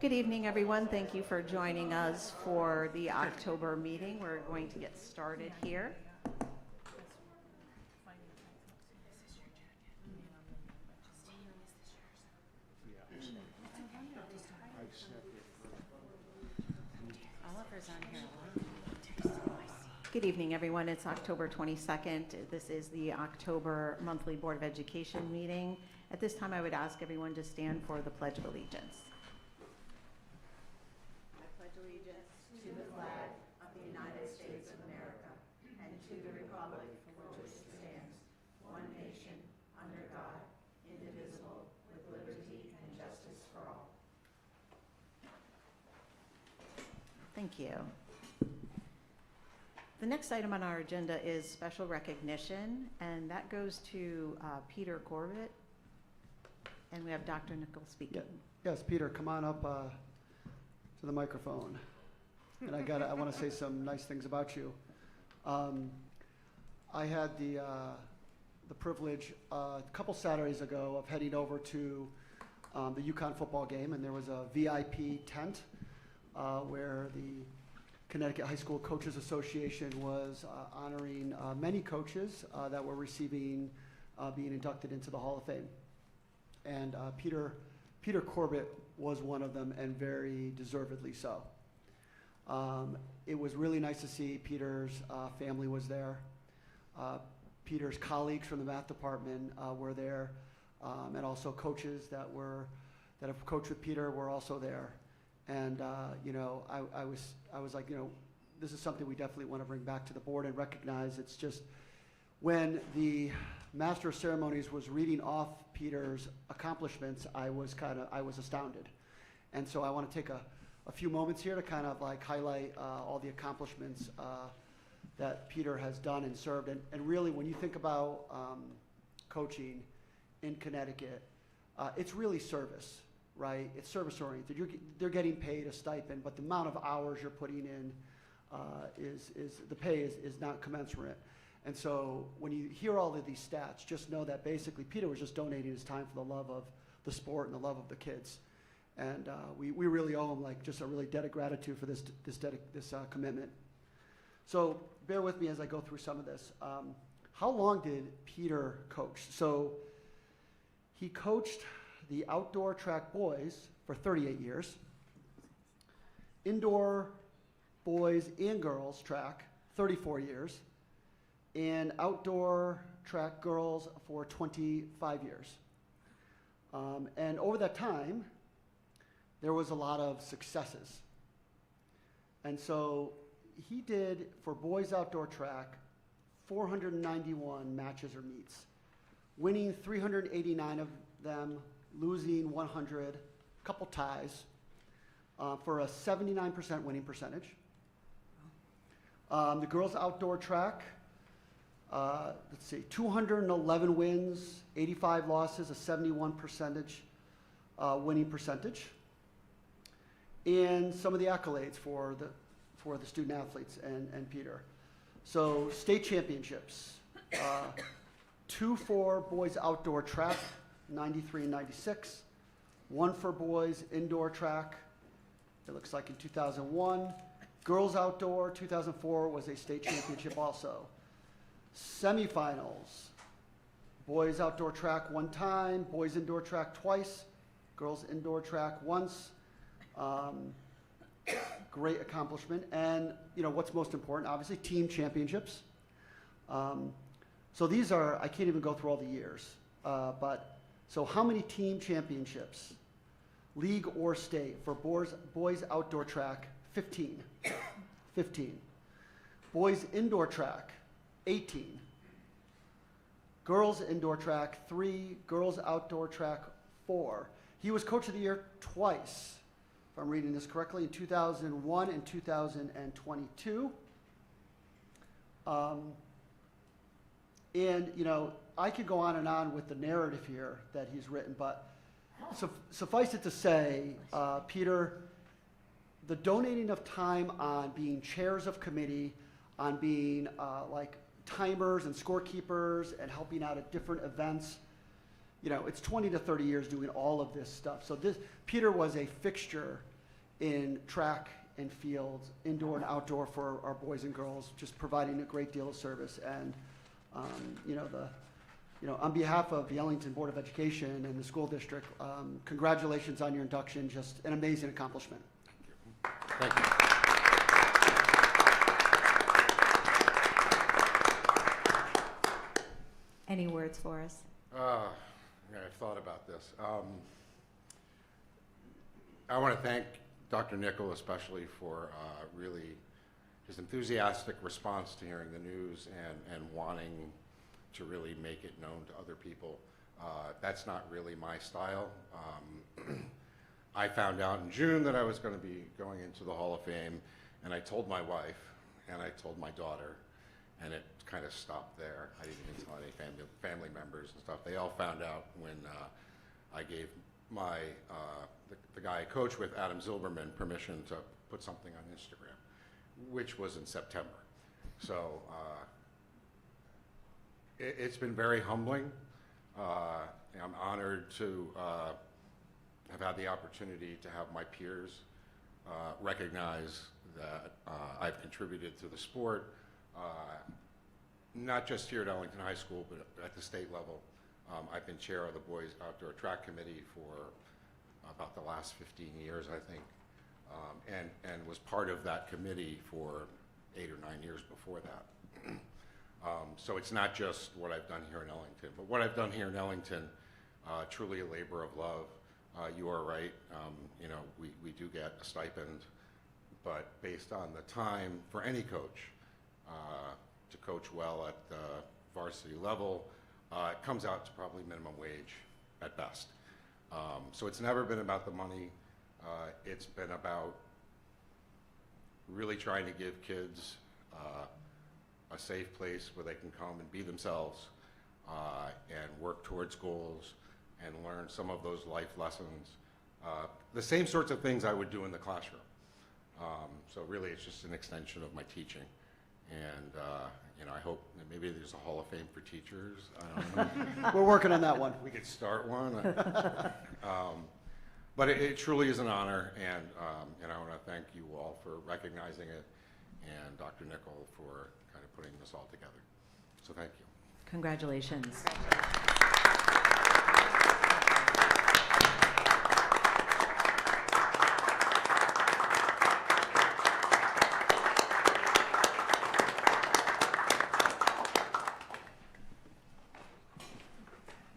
Good evening, everyone. Thank you for joining us for the October meeting. We're going to get started here. Good evening, everyone. It's October 22nd. This is the October monthly Board of Education meeting. At this time, I would ask everyone to stand for the Pledge of Allegiance. I pledge allegiance to the flag of the United States of America and to the republic for which it stands, one nation, under God, indivisible, with liberty and justice for all. Thank you. The next item on our agenda is special recognition, and that goes to Peter Corbett. And we have Dr. Nichols speaking. Yeah. Yes, Peter, come on up to the microphone. And I want to say some nice things about you. I had the privilege a couple Saturdays ago of heading over to the UConn football game, and there was a VIP tent where the Connecticut High School Coaches Association was honoring many coaches that were receiving, being inducted into the Hall of Fame. And Peter Corbett was one of them, and very deservedly so. It was really nice to see Peter's family was there. Peter's colleagues from the math department were there, and also coaches that have coached with Peter were also there. And I was like, this is something we definitely want to bring back to the board and recognize. It's just when the Master of Ceremonies was reading off Peter's accomplishments, I was astounded. And so I want to take a few moments here to kind of like highlight all the accomplishments that Peter has done and served. And really, when you think about coaching in Connecticut, it's really service. Right? It's service oriented. They're getting paid a stipend, but the amount of hours you're putting in is the pay is not commensurate. And so when you hear all of these stats, just know that basically Peter was just donating his time for the love of the sport and the love of the kids. And we really owe him like just a really debt of gratitude for this commitment. So bear with me as I go through some of this. How long did Peter coach? So he coached the outdoor track boys for 38 years, indoor boys and girls track 34 years, and outdoor track girls for 25 years. And over that time, there was a lot of successes. And so he did, for boys outdoor track, 491 matches or meets, winning 389 of them, losing 100, a couple ties, for a 79% winning percentage. The girls outdoor track, 211 wins, 85 losses, a 71% winning percentage. And some of the accolades for the student athletes and Peter. So state championships, 2 for boys outdoor track, 93 and 96, 1 for boys indoor track, it looks like in 2001. Girls outdoor, 2004 was a state championship also. Semifinals, boys outdoor track 1 time, boys indoor track twice, girls indoor track once. Great accomplishment. And what's most important, obviously, team championships. So these are, I can't even go through all the years, so how many team championships, league or state, for boys outdoor track? 15. 15. Boys indoor track, 18. Girls indoor track, 3. Girls outdoor track, 4. He was Coach of the Year twice, if I'm reading this correctly, in 2001 and 2022. And I could go on and on with the narrative here that he's written, but suffice it to say, Peter, the donating of time on being chairs of committee, on being like timers and scorekeepers and helping out at different events, it's 20 to 30 years doing all of this stuff. So Peter was a fixture in track and field, indoor and outdoor for our boys and girls, just providing a great deal of service. And on behalf of the Ellington Board of Education and the school district, congratulations on your induction. Just an amazing accomplishment. Thank you. Any words for us? Yeah, I've thought about this. I want to thank Dr. Nickel especially for really his enthusiastic response to hearing the news and wanting to really make it known to other people. That's not really my style. I found out in June that I was going to be going into the Hall of Fame, and I told my wife and I told my daughter, and it kind of stopped there. I didn't even tell any family members and stuff. They all found out when I gave my the guy I coach with, Adam Zilberman, permission to put something on Instagram, which was in September. So it's been very humbling. I'm honored to have had the opportunity to have my peers recognize that I've contributed to the sport, not just here at Ellington High School, but at the state level. I've been chair of the Boys Outdoor Track Committee for about the last 15 years, I think, and was part of that committee for 8 or 9 years before that. So it's not just what I've done here in Ellington, but what I've done here in Ellington, truly a labor of love. You are right, we do get a stipend, but based on the time for any coach to coach well at the varsity level, it comes out to probably minimum wage at best. So it's never been about the money. It's been about really trying to give kids a safe place where they can come and be themselves and work towards goals and learn some of those life lessons. The same sorts of things I would do in the classroom. So really it's just an extension of my teaching. And I hope that maybe there's a Hall of Fame for teachers. I don't know. We're working on that one. We could start one. But it truly is an honor, and I want to thank you all for recognizing it, and Dr. Nickel for kind of putting this all together. So thank you. Congratulations.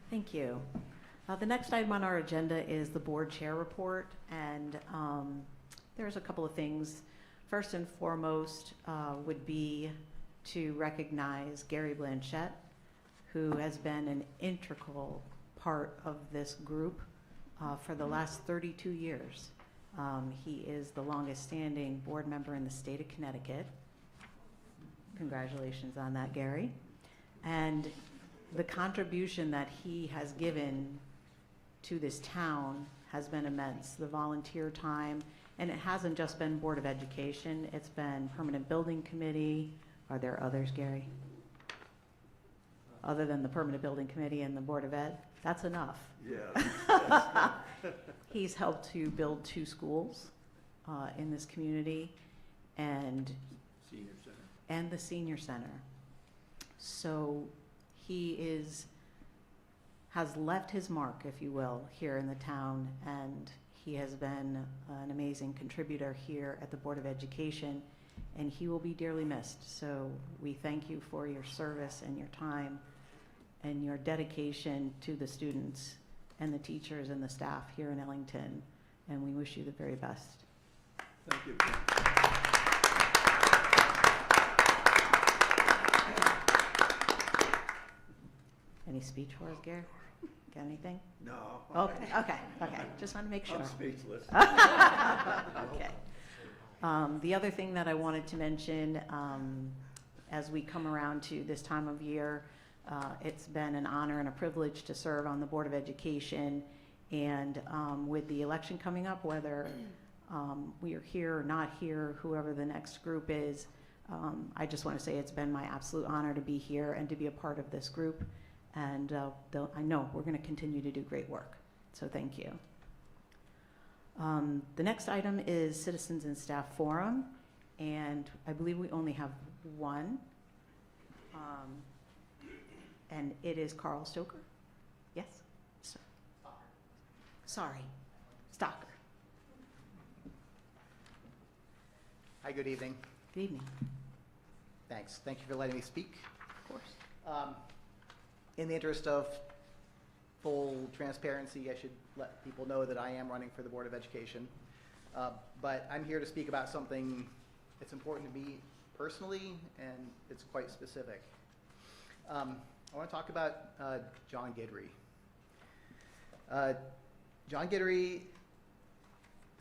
Thank you. The next item on our agenda is the board chair report, and there's a couple of things. First and foremost would be to recognize Gary Blanchette, who has been an integral part of this group for the last 32 years. He is the longest standing board member in the state of Connecticut. Congratulations on that, Gary. And the contribution that he has given to this town has been immense. The volunteer time, and it hasn't just been Board of Education, it's been Permanent Building Committee. Are there others, Gary? Other than the Permanent Building Committee and the Board of Ed? That's enough. Yeah. He's helped to build 2 schools in this community and Senior Center. and the senior center. So he has left his mark, if you will, here in the town, and he has been an amazing contributor here at the Board of Education, and he will be dearly missed. So we thank you for your service and your time and your dedication to the students and the teachers and the staff here in Ellington, and we wish you the very best. Thank you. Any speech for us, Gary? Got anything? No. Okay. Just want to make sure. I'm speechless. Okay. The other thing that I wanted to mention, as we come around to this time of year, it's been an honor and a privilege to serve on the Board of Education, and with the election coming up, whether we are here or not here, whoever the next group is, I just want to say it's been my absolute honor to be here and to be a part of this group, and I know we're going to continue to do great work, so thank you. The next item is Citizens and Staff Forum, and I believe we only have one. And it is Carl Stoker. Yes? Sorry, Stocker. Hi, good evening. Good evening. Thanks. Thank you for letting me speak. Of course. In the interest of full transparency, I should let people know that I am running for the Board of Education. But I'm here to speak about something that's important to me personally, and it's quite specific. I want to talk about John Guidry. John Guidry,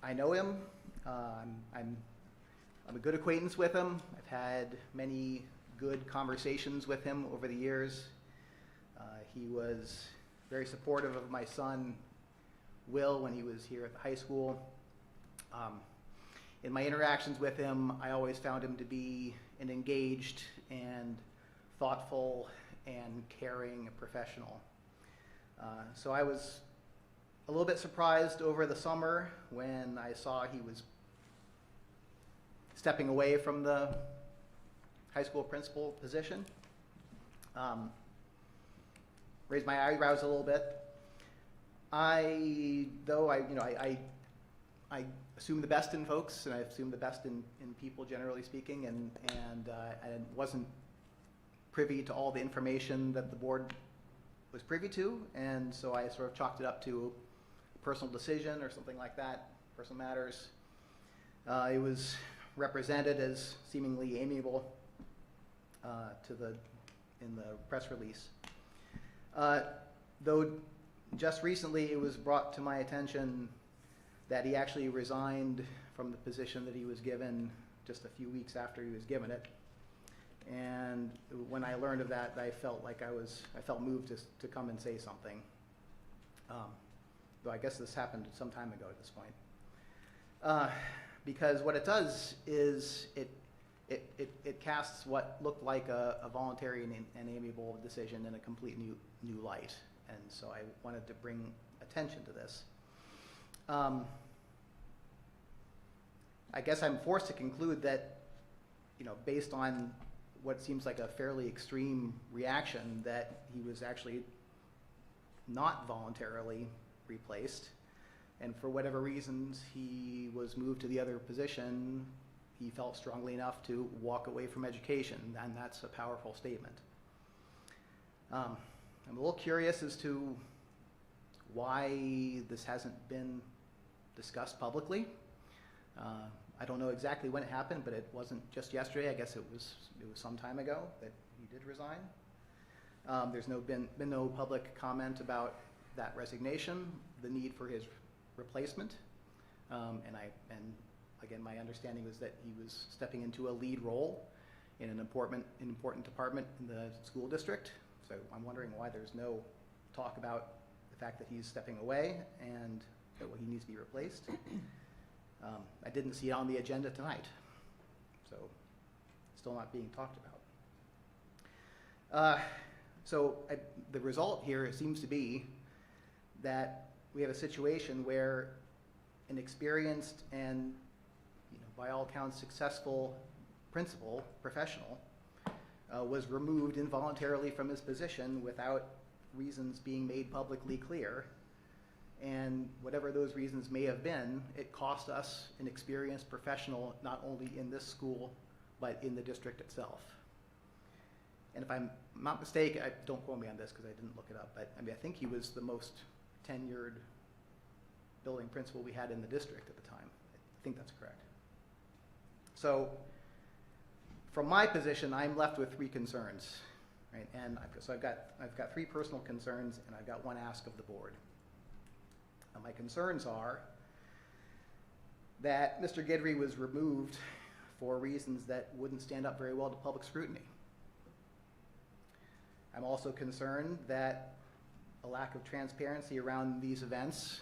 I know him. I'm a good acquaintance with him. I've had many good conversations with him over the years. He was very supportive of my son, Will, when he was here at the high school. In my interactions with him, I always found him to be an engaged and thoughtful and caring professional. So I was a little bit surprised over the summer when I saw he was stepping away from the high school principal position. Raised my eyebrows a little bit. I assume the best in folks, and I assume the best in people, generally speaking, and I wasn't privy to all the information that the board was privy to, and so I sort of chalked it up to a personal decision or something like that, personal matters. It was represented as seemingly amiable in the press release. Though just recently it was brought to my attention that he actually resigned from the position that he was given just a few weeks after he was given it. And when I learned of that, I felt like I felt moved to come and say something. Though I guess this happened some time ago at this point. Because what it does is it casts what looked like a voluntary and amiable decision in a complete new light. And so I wanted to bring attention to this. I guess I'm forced to conclude that, based on what seems like a fairly extreme reaction, that he was actually not voluntarily replaced. And for whatever reasons he was moved to the other position, he felt strongly enough to walk away from education, and that's a powerful statement. I'm a little curious as to why this hasn't been discussed publicly. I don't know exactly when it happened, but it wasn't just yesterday. I guess it was some time ago that he did resign. There's been no public comment about that resignation, the need for his replacement, and again, my understanding was that he was stepping into a lead role in an important department in the school district. So I'm wondering why there's no talk about the fact that he's stepping away and that he needs to be replaced. I didn't see it on the agenda tonight, so still not being talked about. The result here seems to be that we have a situation where an experienced and, by all accounts, successful professional, was removed involuntarily from his position without reasons being made publicly clear. And whatever those reasons may have been, it cost us an experienced professional, not only in this school, but in the district itself. And if I'm not mistaken, don't quote me on this because I didn't look it up, but I think he was the most tenured building principal we had in the district at the time. I think that's correct. So from my position, I'm left with three concerns, right? And so I've got three personal concerns, and I've got one ask of the board. Now, my concerns are that Mr. Guidry was removed for reasons that wouldn't stand up very well to public scrutiny. I'm also concerned that a lack of transparency around these events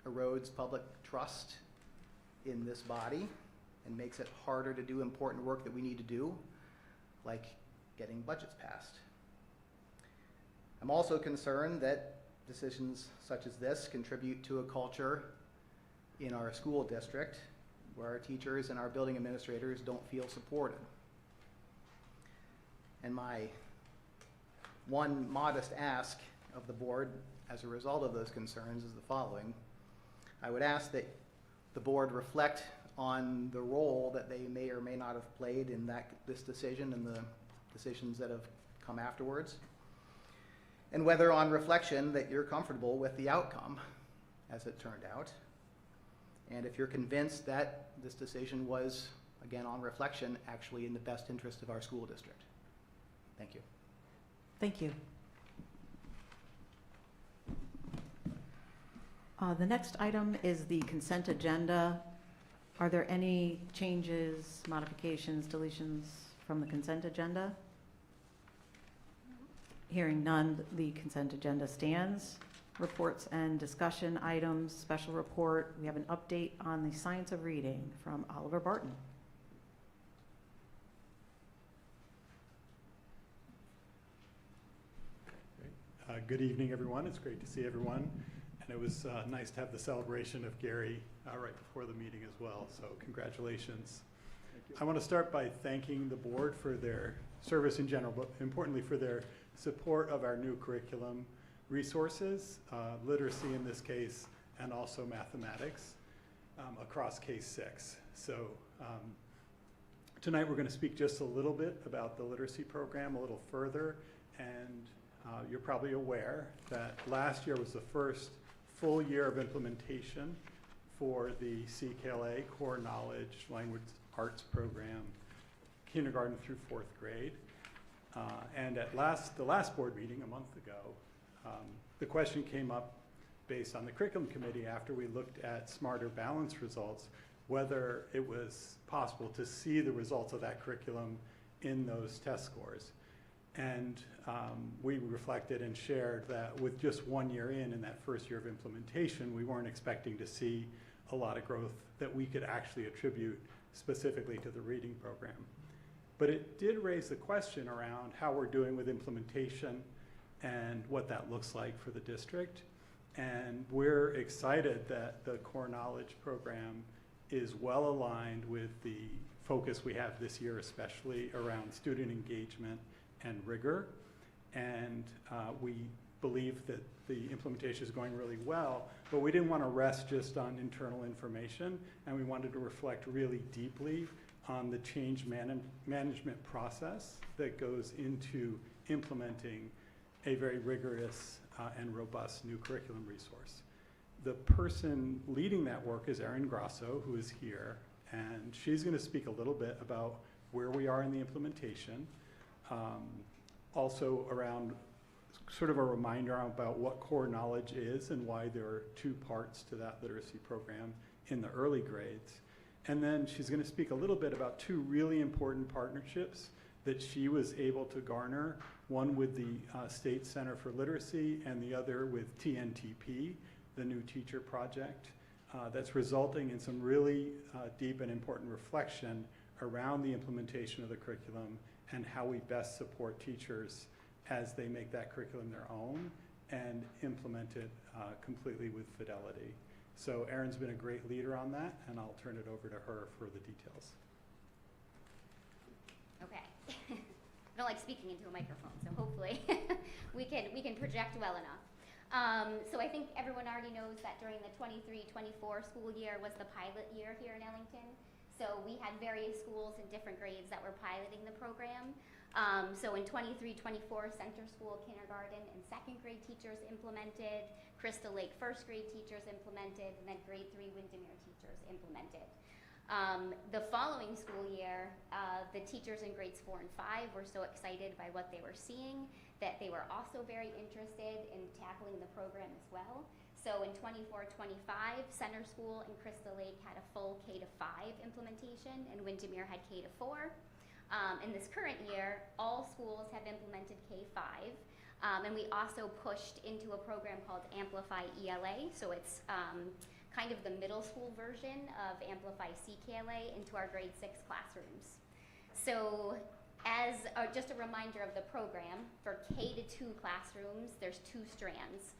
erodes public trust in this body and makes it harder to do important work that we need to do, like getting budgets passed. I'm also concerned that decisions such as this contribute to a culture in our school district where our teachers and our building administrators don't feel supported. And my one modest ask of the board as a result of those concerns is the following. I would ask that the board reflect on the role that they may or may not have played in this decision and the decisions that have come afterwards, and whether on reflection that you're comfortable with the outcome as it turned out, and if you're convinced that this decision was, again on reflection, actually in the best interest of our school district. Thank you. Thank you. The next item is the consent agenda. Are there any changes, modifications, deletions from the consent agenda? Hearing none, the consent agenda stands. Reports and discussion items, special report. We have an update on the science of reading from Oliver Barton. Good evening, everyone. It's great to see everyone. And it was nice to have the celebration of Gary right before the meeting as well. So congratulations. I want to start by thanking the board for their service in general, but importantly for their support of our new curriculum resources, literacy in this case, and also mathematics across case 6. So tonight we're going to speak just a little bit about the literacy program a little further, and you're probably aware that last year was the first full year of implementation for the CKLA Core Knowledge Language Arts program, kindergarten through 4th grade. And at the last board meeting a month ago, the question came up based on the curriculum committee after we looked at Smarter Balance results, whether it was possible to see the results of that curriculum in those test scores. And we reflected and shared that with just 1 year in that first year of implementation, we weren't expecting to see a lot of growth that we could actually attribute specifically to the reading program. But it did raise the question around how we're doing with implementation and what that looks like for the district. And we're excited that the Core Knowledge program is well aligned with the focus we have this year, especially around student engagement and rigor. And we believe that the implementation is going really well, but we didn't want to rest just on internal information, and we wanted to reflect really deeply on the change management process that goes into implementing a very rigorous and robust new curriculum resource. The person leading that work is Erin Grasso, who is here, and she's going to speak a little bit about where we are in the implementation, also around sort of a reminder about what core knowledge is and why there are 2 parts to that literacy program in the early grades. And then she's going to speak a little bit about 2 really important partnerships that she was able to garner, one with the State Center for Literacy and the other with TNTP, the New Teacher Project, that's resulting in some really deep and important reflection around the implementation of the curriculum and how we best support teachers as they make that curriculum their own and implement it completely with fidelity. So Erin's been a great leader on that, and I'll turn it over to her for the details. Okay. I don't like speaking into a microphone, so hopefully we can project well enough. So I think everyone already knows that during the 23-24 school year was the pilot year here in Ellington. So we had various schools in different grades that were piloting the program. So in 23-24, Center School kindergarten and 2nd grade teachers implemented, Crystal Lake 1st grade teachers implemented, and then grade 3 Windermere teachers implemented. The following school year, the teachers in grades 4 and 5 were so excited by what they were seeing that they were also very interested in tackling the program as well. So in 24-25, Center School and Crystal Lake had a full K-5 implementation, and Windermere had K-4. In this current year, all schools have implemented K-5, and we also pushed into a program called Amplify ELA, so it's kind of the middle school version of Amplify CKLA into our grade 6 classrooms. So as just a reminder of the program, for K-2 classrooms, there's 2 strands.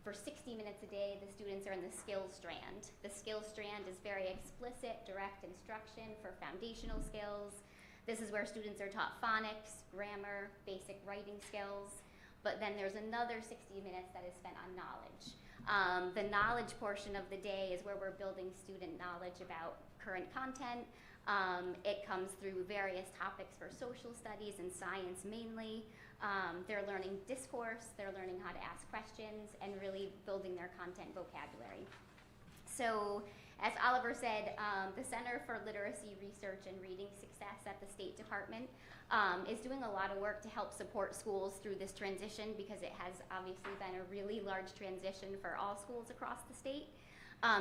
For 60 minutes a day, the students are in the skills strand. The skills strand is very explicit, direct instruction for foundational skills. This is where students are taught phonics, grammar, basic writing skills. But then there's another 60 minutes that is spent on knowledge. The knowledge portion of the day is where we're building student knowledge about current content. It comes through various topics for social studies and science mainly. They're learning discourse, they're learning how to ask questions, and really building their content vocabulary. So, as Oliver said, the Center for Literacy Research and Reading Success at the State Department is doing a lot of work to help support schools through this transition, because it has obviously been a really large transition for all schools across the state.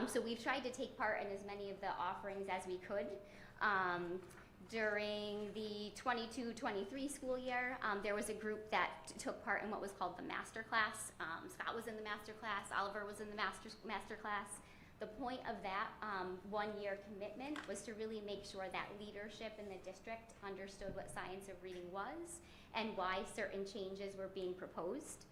So we've tried to take part in as many of the offerings as we could. During the 22-23 school year, there was a group that took part in what was called the master class. Scott was in the master class, Oliver was in the master class. The point of that one-year commitment was to really make sure that leadership in the district understood what science of reading was and why certain changes were being proposed.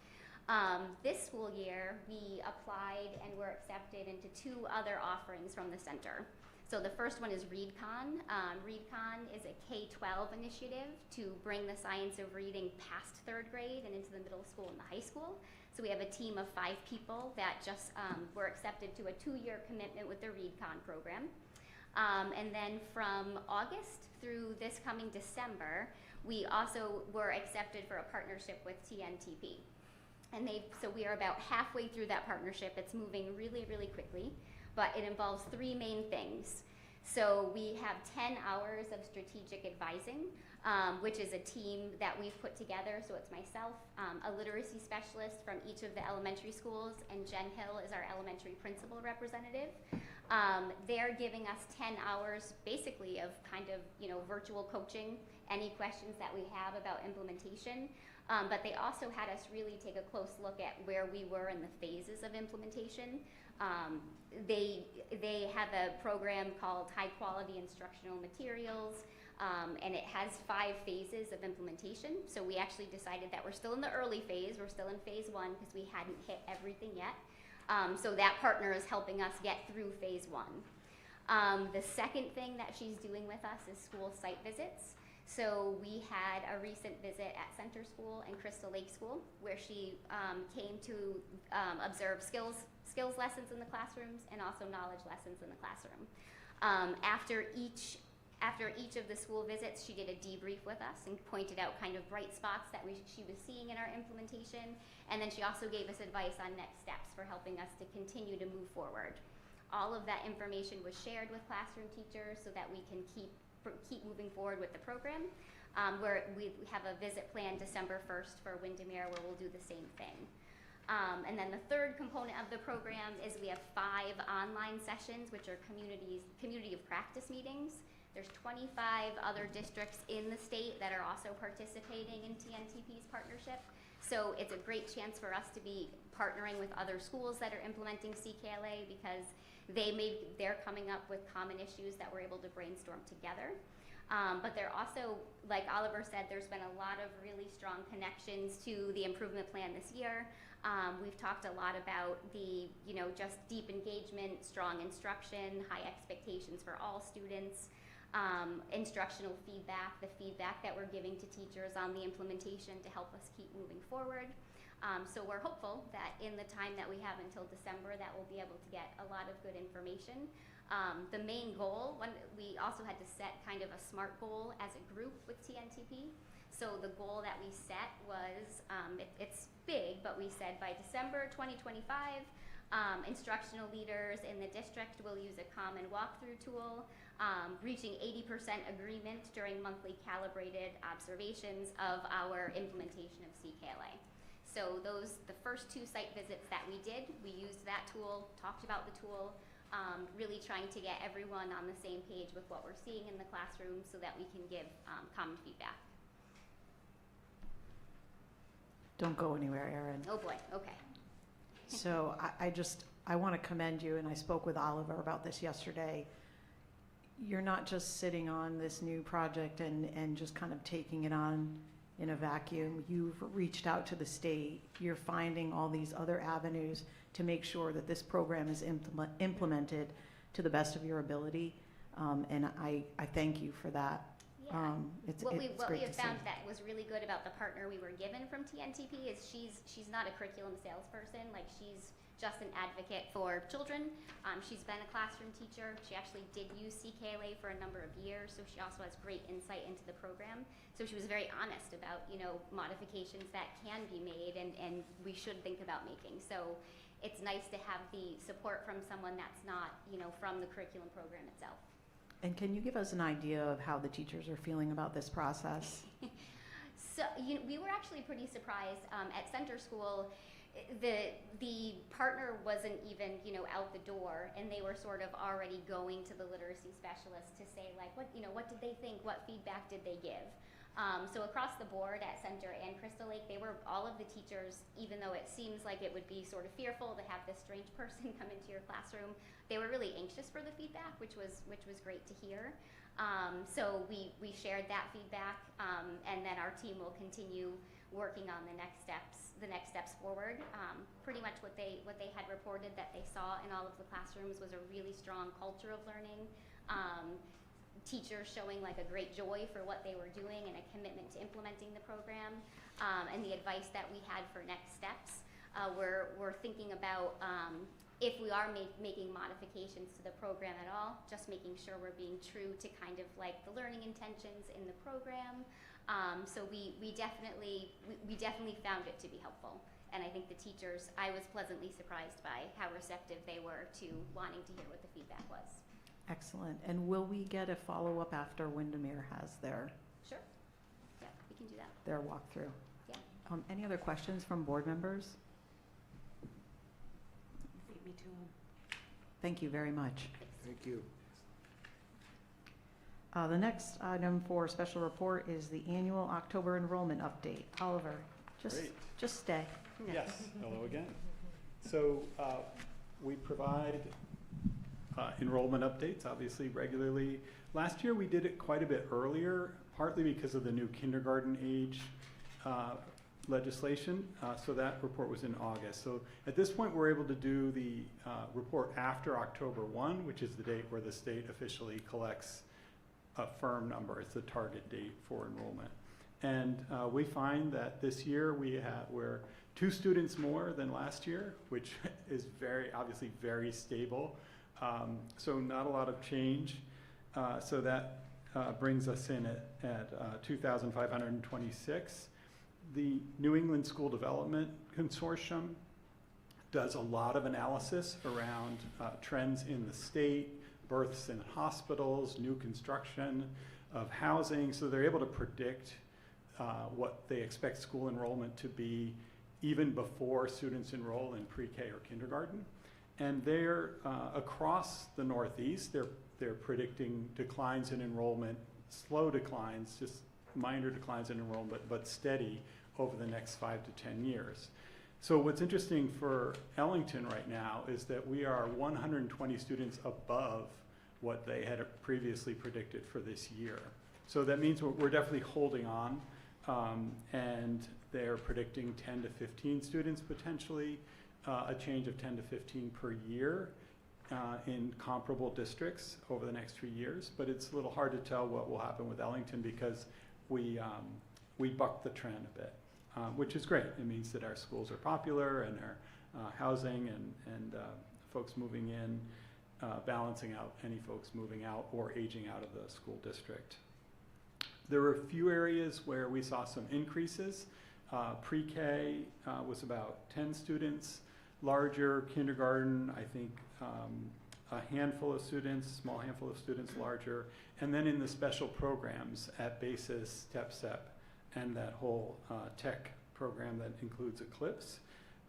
This school year, we applied and were accepted into 2 other offerings from the center. So the first one is ReadCon. ReadCon is a K-12 initiative to bring the science of reading past 3rd grade and into the middle school and the high school. So we have a team of 5 people that just were accepted to a 2-year commitment with the ReadCon program. And then from August through this coming December, we also were accepted for a partnership with TNTP. And so we are about halfway through that partnership. It's moving really, really quickly, but it involves 3 main things. So we have 10 hours of strategic advising, which is a team that we've put together. So it's myself, a literacy specialist from each of the elementary schools, and Jen Hill is our elementary principal representative. They're giving us 10 hours basically of kind of, virtual coaching, any questions that we have about implementation. But they also had us really take a close look at where we were in the phases of implementation. They have a program called High Quality Instructional Materials, and it has 5 phases of implementation. So we actually decided that we're still in the early phase. We're still in phase 1 because we hadn't hit everything yet. So that partner is helping us get through phase 1. The second thing that she's doing with us is school site visits. So we had a recent visit at Center School and Crystal Lake School, where she came to observe skills lessons in the classrooms and also knowledge lessons in the classroom. After each of the school visits, she did a debrief with us and pointed out kind of bright spots that she was seeing in our implementation, and then she also gave us advice on next steps for helping us to continue to move forward. All of that information was shared with classroom teachers so that we can keep moving forward with the program. Where we have a visit planned December 1st for Windermere, where we'll do the same thing. And then the third component of the program is we have 5 online sessions, which are community of practice meetings. There's 25 other districts in the state that are also participating in TNTP's partnership. So it's a great chance for us to be partnering with other schools that are implementing CKLA, because they're coming up with common issues that we're able to brainstorm together. But they're also, like Oliver said, there's been a lot of really strong connections to the improvement plan this year. We've talked a lot about the, just deep engagement, strong instruction, high expectations for all students, instructional feedback, the feedback that we're giving to teachers on the implementation to help us keep moving forward. So we're hopeful that in the time that we have until December, that we'll be able to get a lot of good information. The main goal, we also had to set kind of a SMART goal as a group with TNTP. So the goal that we set was, it's big, but we said by December 2025, instructional leaders in the district will use a common walkthrough tool, reaching 80% agreement during monthly calibrated observations of our implementation of CKLA. So the first 2 site visits that we did, we used that tool, talked about the tool, really trying to get everyone on the same page with what we're seeing in the classroom so that we can give common feedback. Don't go anywhere, Erin. Oh boy, okay. So I want to commend you, and I spoke with Oliver about this yesterday. You're not just sitting on this new project and just kind of taking it on. in a vacuum. You've reached out to the state. You're finding all these other avenues to make sure that this program is implemented to the best of your ability. And I thank you for that. Yeah. It's What we great have to see. found that was really good about the partner we were given from TNTP is she's not a curriculum salesperson. Like, she's just an advocate for children. She's been a classroom teacher. She actually did use CKLA for a number of years, so she also has great insight into the program. So she was very honest about, you know, modifications that can be made and we should think about making. So it's nice to have the support from someone that's not, you know, from the curriculum program itself. And can you give us an idea of how the teachers are feeling about this process? So we were actually pretty surprised at center school. The partner wasn't even, you know, out the door, and they were sort of already going to the literacy specialist to say, like, what did they think? What feedback did they give? So across the board at Center and Crystal Lake, all of the teachers, even though it seems like it would be sort of fearful to have this strange person come into your classroom, they were really anxious for the feedback, which was great to hear. So we shared that feedback, and then our team will continue working on the next steps forward. Pretty much what they had reported that they saw in all of the classrooms was a really strong culture of learning. Teachers showing like a great joy for what they were doing and a commitment to implementing the program, and the advice that we had for next steps. We're thinking about if we are making modifications to the program at all, just making sure we're being true to kind of like the learning intentions in the program. So we definitely found it to be helpful. And I think the teachers, I was pleasantly surprised by how receptive they were to wanting to hear what the feedback was. Excellent. And will we get a follow-up after Windermere has their Sure. Yeah, we can do that. their walkthrough? Yeah. Any other questions from board members? Beat me to him. Thank you very much. Thank you. The next item for special report is the annual October enrollment update. Oliver, Great. just stay. Yes, hello again. So we provide enrollment updates, obviously, regularly. Last year, we did it quite a bit earlier, partly because of the new kindergarten age legislation. So that report was in August. So at this point, we're able to do the report after October 1, which is the date where the state officially collects a firm number. It's the target date for enrollment. And we find that this year we're 2 students more than last year, which is obviously very stable. So not a lot of change. So that brings us in at 2,526. The New England School Development Consortium does a lot of analysis around trends in the state, births in hospitals, new construction of housing. So they're able to predict what they expect school enrollment to be even before students enroll in pre-K or kindergarten. And they're across the Northeast, they're predicting declines in enrollment, slow declines, just minor declines in enrollment, but steady over the next 5 to 10 years. So what's interesting for Ellington right now is that we are 120 students above what they had previously predicted for this year. So that means we're definitely holding on, and they're predicting 10 to 15 students potentially, a change of 10 to 15 per year in comparable districts over the next 3 years. But it's a little hard to tell what will happen with Ellington because we bucked the trend a bit, which is great. It means that our schools are popular and our housing and folks moving in, balancing out any folks moving out or aging out of the school district. There were a few areas where we saw some increases. Pre-K was about 10 students. Larger kindergarten, I think a handful of students, small handful of students larger. And then in the special programs at BASIS, TEP-SEP, and that whole tech program that includes Eclipse,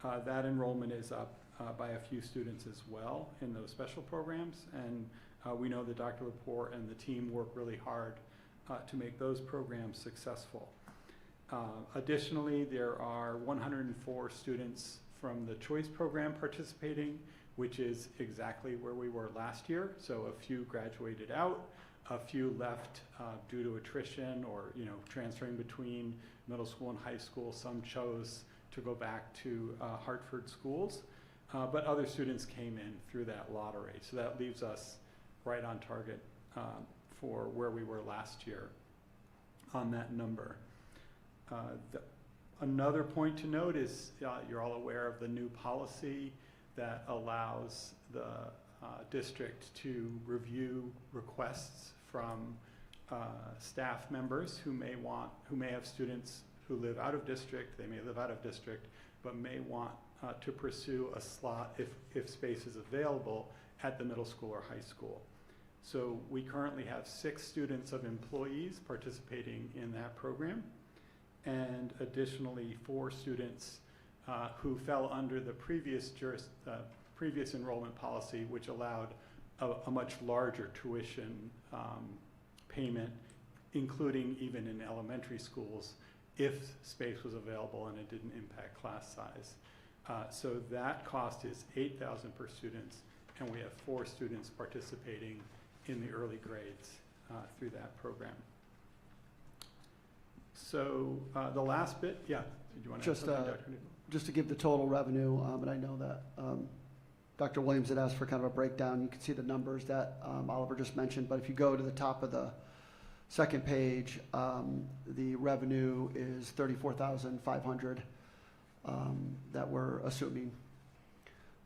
that enrollment is up by a few students as well in those special programs. And we know that Dr. Laporte and the team work really hard to make those programs successful. Additionally, there are 104 students from the choice program participating, which is exactly where we were last year. So a few graduated out, A few left due to attrition or, transferring between middle school and high school. Some chose to go back to Hartford schools, but other students came in through that lottery. So that leaves us right on target for where we were last year on that number. Another point to note is you're all aware of the new policy that allows the district to review requests from staff members who may have students who live out of district. They may live out of district, but may want to pursue a slot if space is available at the middle school or high school. So we currently have 6 students of employees participating in that program, and additionally 4 students who fell under the previous enrollment policy, which allowed a much larger tuition payment, including even in elementary schools, if space was available and it didn't impact class size. So that cost is $8,000 per student, and we have 4 students participating in the early grades through that program. So the last bit, yeah, did you want to add something, Dr. Nichols? Just to give the total revenue, and I know that Dr. Williams had asked for kind of a breakdown. You can see the numbers that Oliver just mentioned, but if you go to the top of the second page, the revenue is $34,500 that we're assuming,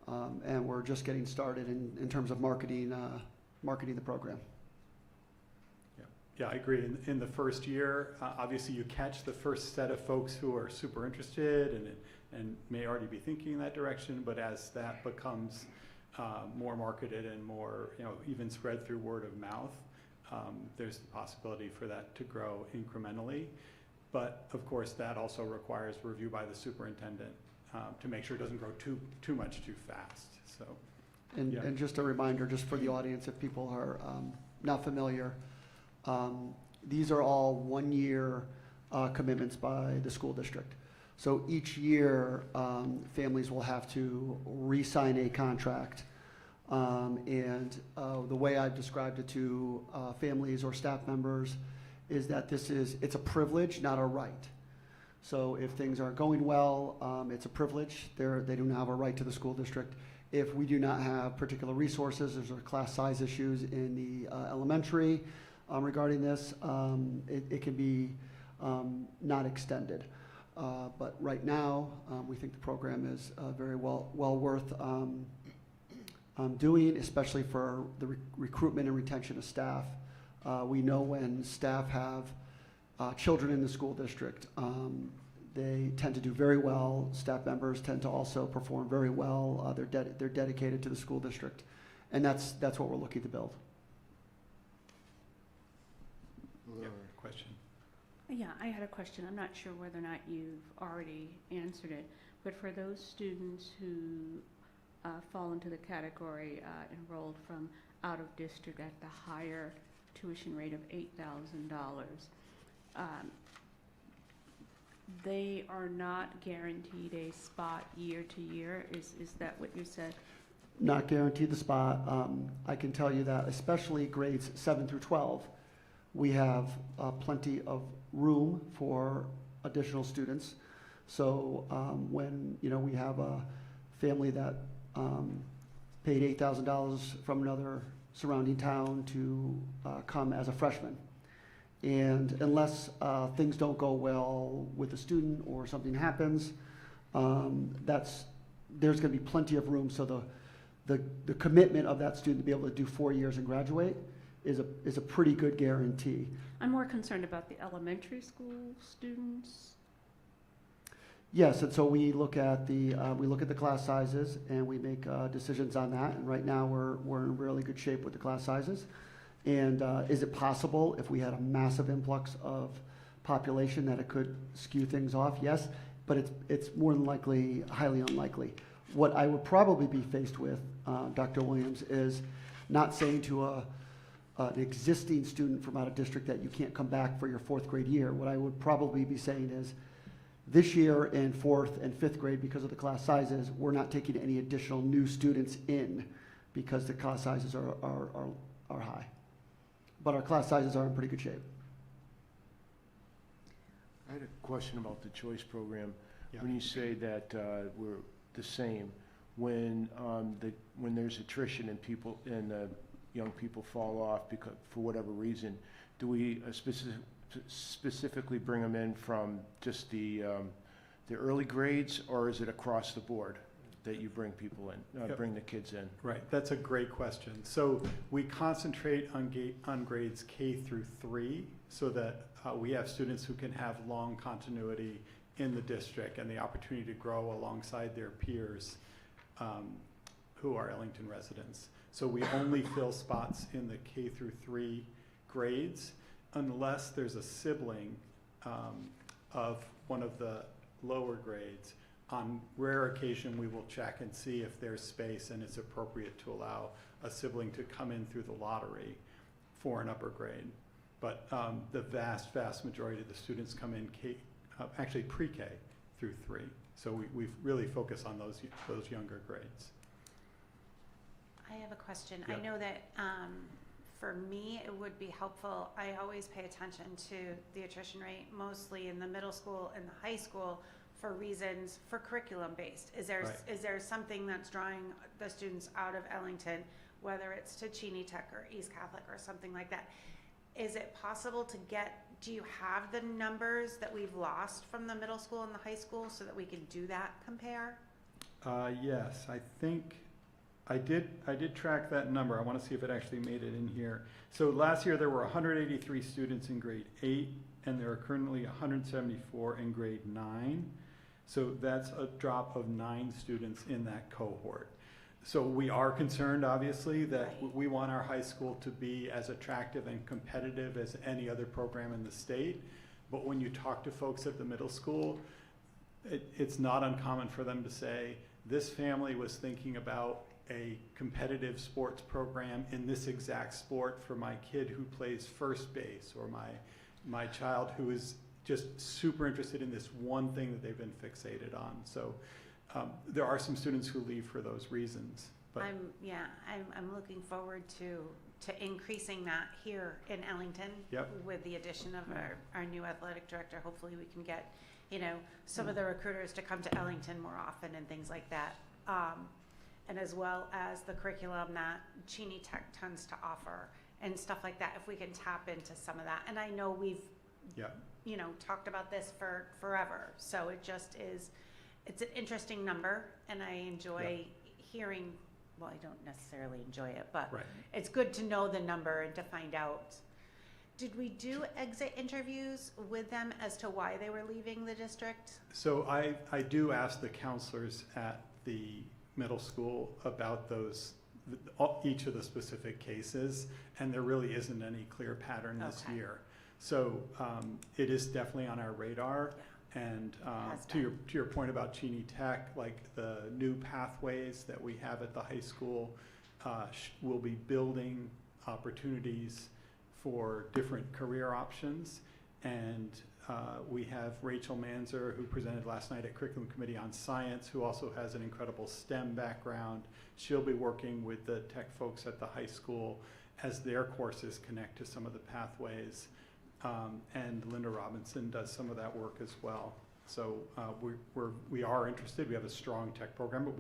and we're just getting started in terms of marketing the program. Yeah, I agree. In the first year, obviously you catch the first set of folks who are super interested and may already be thinking in that direction, but as that becomes more marketed and more, even spread through word of mouth, there's the possibility for that to grow incrementally. But of course, that also requires review by the superintendent to make sure it doesn't grow too much too fast. So, And just a reminder, just for the audience, if people are not familiar, these are all one-year commitments by the school district. So each year, families will have to re-sign a contract. And the way I've described it to families or staff members is that it's a privilege, not a right. So if things are going well, it's a privilege. They do not have a right to the school district. If we do not have particular resources, there's class size issues in the elementary regarding this, it can be not extended. But right now, we think the program is very well worth doing, especially for the recruitment and retention of staff. We know when staff have children in the school district, they tend to do very well. Staff members tend to also perform very well. They're dedicated to the school district, and that's what we're looking to build. Question. Yeah, I had a question. I'm not sure whether or not you've already answered it, but for those students who fall into the category enrolled from out of district at the higher tuition rate of $8,000, they are not guaranteed a spot year to year. Is that what you said? Not guaranteed the spot. I can tell you that, especially grades 7 through 12, we have plenty of room for additional students. So when we have a family that paid $8,000 from another surrounding town to come as a freshman, and unless things don't go well with the student or something happens, there's going to be plenty of room. So the commitment of that student to be able to do 4 years and graduate is a pretty good guarantee. I'm more concerned about the elementary school students. Yes, and so we look at the class sizes and we make decisions on that. And right now we're in really good shape with the class sizes. And is it possible if we had a massive influx of population that it could skew things off? Yes, but it's more than likely highly unlikely. What I would probably be faced with, Dr. Williams, is not saying to an existing student from out of district that you can't come back for your 4th grade year. What I would probably be saying is, this year in 4th and 5th grade, because of the class sizes, we're not taking any additional new students in because the class sizes are high. but our class sizes are in pretty good shape. I had a question about the choice program. Yeah. When you say that we're the same, when there's attrition and people and young people fall off because for whatever reason, do we specifically bring them in from just the early grades, or is it across the board that you bring people in, Yep. bring the kids in? Right, that's a great question. So we concentrate on grades K through 3 so that we have students who can have long continuity in the district and the opportunity to grow alongside their peers who are Ellington residents. So we only fill spots in the K through 3 grades unless there's a sibling of one of the lower grades. On rare occasion, we will check and see if there's space and it's appropriate to allow a sibling to come in through the lottery for an upper grade. But the vast, vast majority of the students come in actually pre-K through 3. So we really focus on those younger grades. I have a question. Yep. I know that for me, it would be helpful. I always pay attention to the attrition rate, mostly in the middle school and the high school, for reasons for curriculum based. Is there Right. is there something that's drawing the students out of Ellington, whether it's to Cheney Tech or East Catholic or something like that? Is it possible to do you have the numbers that we've lost from the middle school and the high school so that we can do that compare? Yes, I think I did track that number. I want to see if it actually made it in here. So last year there were 183 students in grade 8, and there are currently 174 in grade 9. So that's a drop of 9 students in that cohort. So we are concerned, obviously, that Right. we want our high school to be as attractive and competitive as any other program in the state. But when you talk to folks at the middle school, it's not uncommon for them to say, this family was thinking about a competitive sports program in this exact sport for my kid who plays first base, or my child who is just super interested in this one thing that they've been fixated on. So there are some students who leave for those reasons. But I'm looking forward to increasing that here in Ellington. Yep. With the addition of our new athletic director. Hopefully we can get, some of the recruiters to come to Ellington more often and things like that. And as well as the curriculum that Cheney Tech tends to offer and stuff like that, if we can tap into some of that. And I know we've, talked about this for forever. So it just is, it's an interesting number, and I enjoy hearing, well, I don't necessarily enjoy it, but right. it's good to know the number and to find out. Did we do exit interviews with them as to why they were leaving the district? So I do ask the counselors at the middle school about each of the specific cases, and there really isn't any clear pattern this Okay. year. So it is definitely on our radar. And to your point about Cheney Tech, like the new pathways that we have at the high school will be building opportunities for different career options. And we have Rachel Manzer, who presented last night at Curriculum Committee on Science, who also has an incredible STEM background. She'll be working with the tech folks at the high school as their courses connect to some of the pathways. And Linda Robinson does some of that work as well. So we are interested. We have a strong tech program, but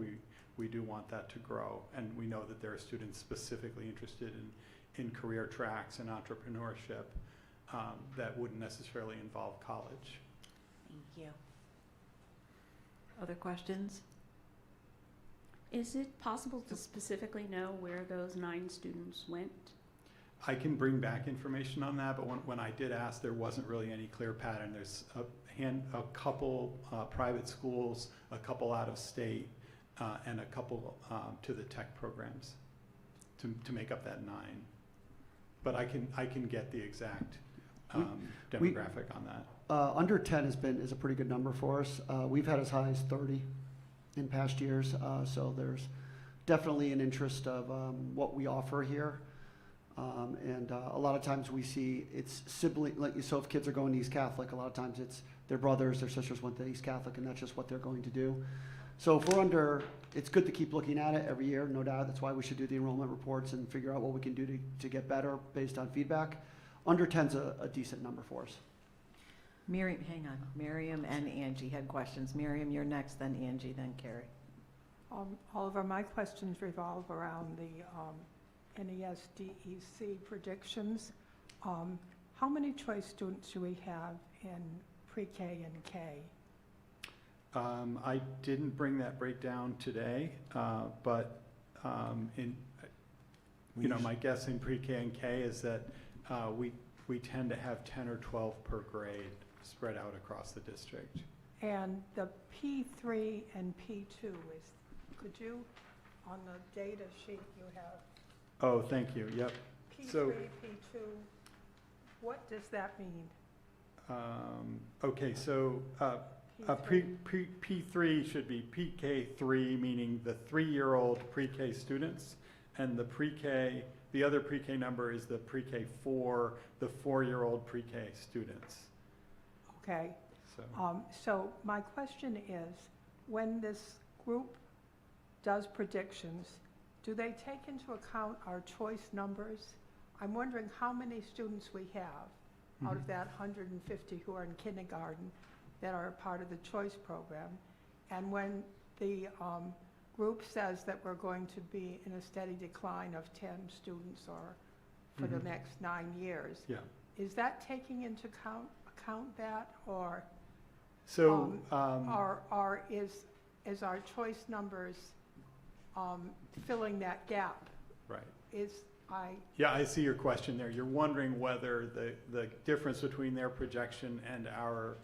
we do want that to grow. And we know that there are students specifically interested in career tracks and entrepreneurship that wouldn't necessarily involve college. Thank you. Other questions? Is it possible to specifically know where those 9 students went? I can bring back information on that, but when I did ask, there wasn't really any clear pattern. There's a couple private schools, a couple out of state, and a couple to the tech programs to make up that 9. But I can get the exact demographic on that. Under 10 is a pretty good number for us. We've had as high as 30 in past years, so there's definitely an interest of what we offer here. And a lot of times we see it's sibling, so if kids are going to East Catholic, a lot of times it's their brothers, their sisters went to East Catholic, and that's just what they're going to do. So if we're under, it's good to keep looking at it every year, no doubt. That's why we should do the enrollment reports and figure out what we can do to get better based on feedback. Under 10's a decent number for us. Miriam, hang on. Miriam and Angie had questions. Miriam, you're next, then Angie, then Carrie. Oliver, my questions revolve around the NES-DEC predictions. How many choice students do we have in pre-K and K? I didn't bring that breakdown today, but my guess in pre-K and K is that we tend to have 10 or 12 per grade spread out across the district. And the P3 and P2 could you, on the data sheet you have, Oh, thank you, yep. P3, So- P2, what does that mean? Okay, so P3 should be PK3, meaning the 3-year-old pre-K students, and the other pre-K number is the pre-K4, the 4-year-old pre-K students. Okay. So my question is, when this group does predictions, do they take into account our choice numbers? I'm wondering how many students we have out of that 150 who are in kindergarten that are a part of the choice program. And when the group says that we're going to be in a steady decline of 10 students or for the next 9 years, Yeah. is that taking into account that, or So, or is our choice numbers filling that gap? right. Yeah, I see your question there. You're wondering whether the difference between their projection and our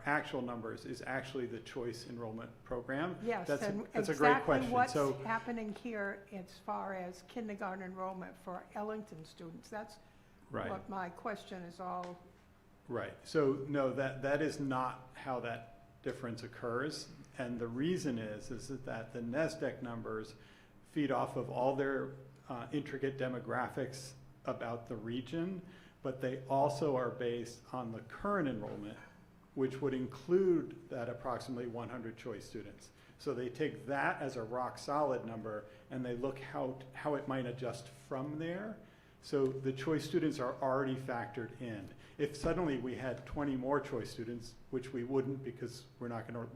actual numbers is actually the choice enrollment program. Yes, That's and a great question. exactly what's So, happening here as far as kindergarten enrollment for Ellington students. That's right. what my question is all. Right, so no, that is not how that difference occurs. And the reason is that the NESDEC numbers feed off of all their intricate demographics about the region, but they also are based on the current enrollment, which would include that approximately 100 choice students. So they take that as a rock solid number and they look how it might adjust from there. So the choice students are already factored in. If suddenly we had 20 more choice students, which we wouldn't because we're not going to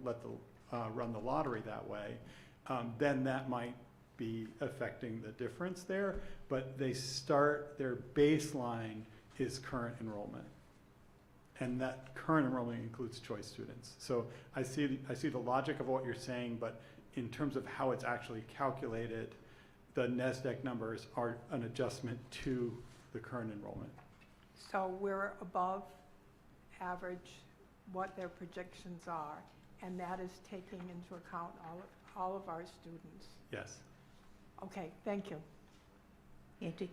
run the lottery that way, then that might be affecting the difference there. But their baseline is current enrollment. And that current enrollment includes choice students. So I see the logic of what you're saying, but in terms of how it's actually calculated, the NESDEC numbers are an adjustment to the current enrollment. So we're above average what their projections are, and that is taking into account all of our students. Yes. Okay, thank you. Angie?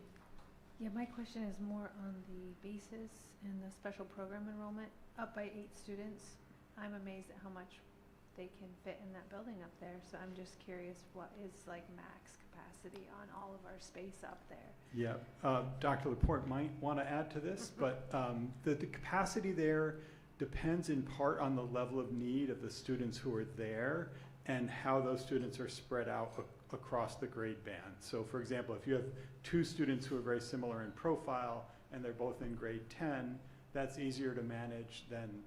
Yeah, my question is more on the basis and the special program enrollment, up by 8 students. I'm amazed at how much they can fit in that building up there, so I'm just curious what is like max capacity on all of our space up there? Yeah, Dr. Laporte might want to add to this, but the capacity there depends in part on the level of need of the students who are there and how those students are spread out across the grade band. So for example, if you have 2 students who are very similar in profile and they're both in grade 10, that's easier to manage than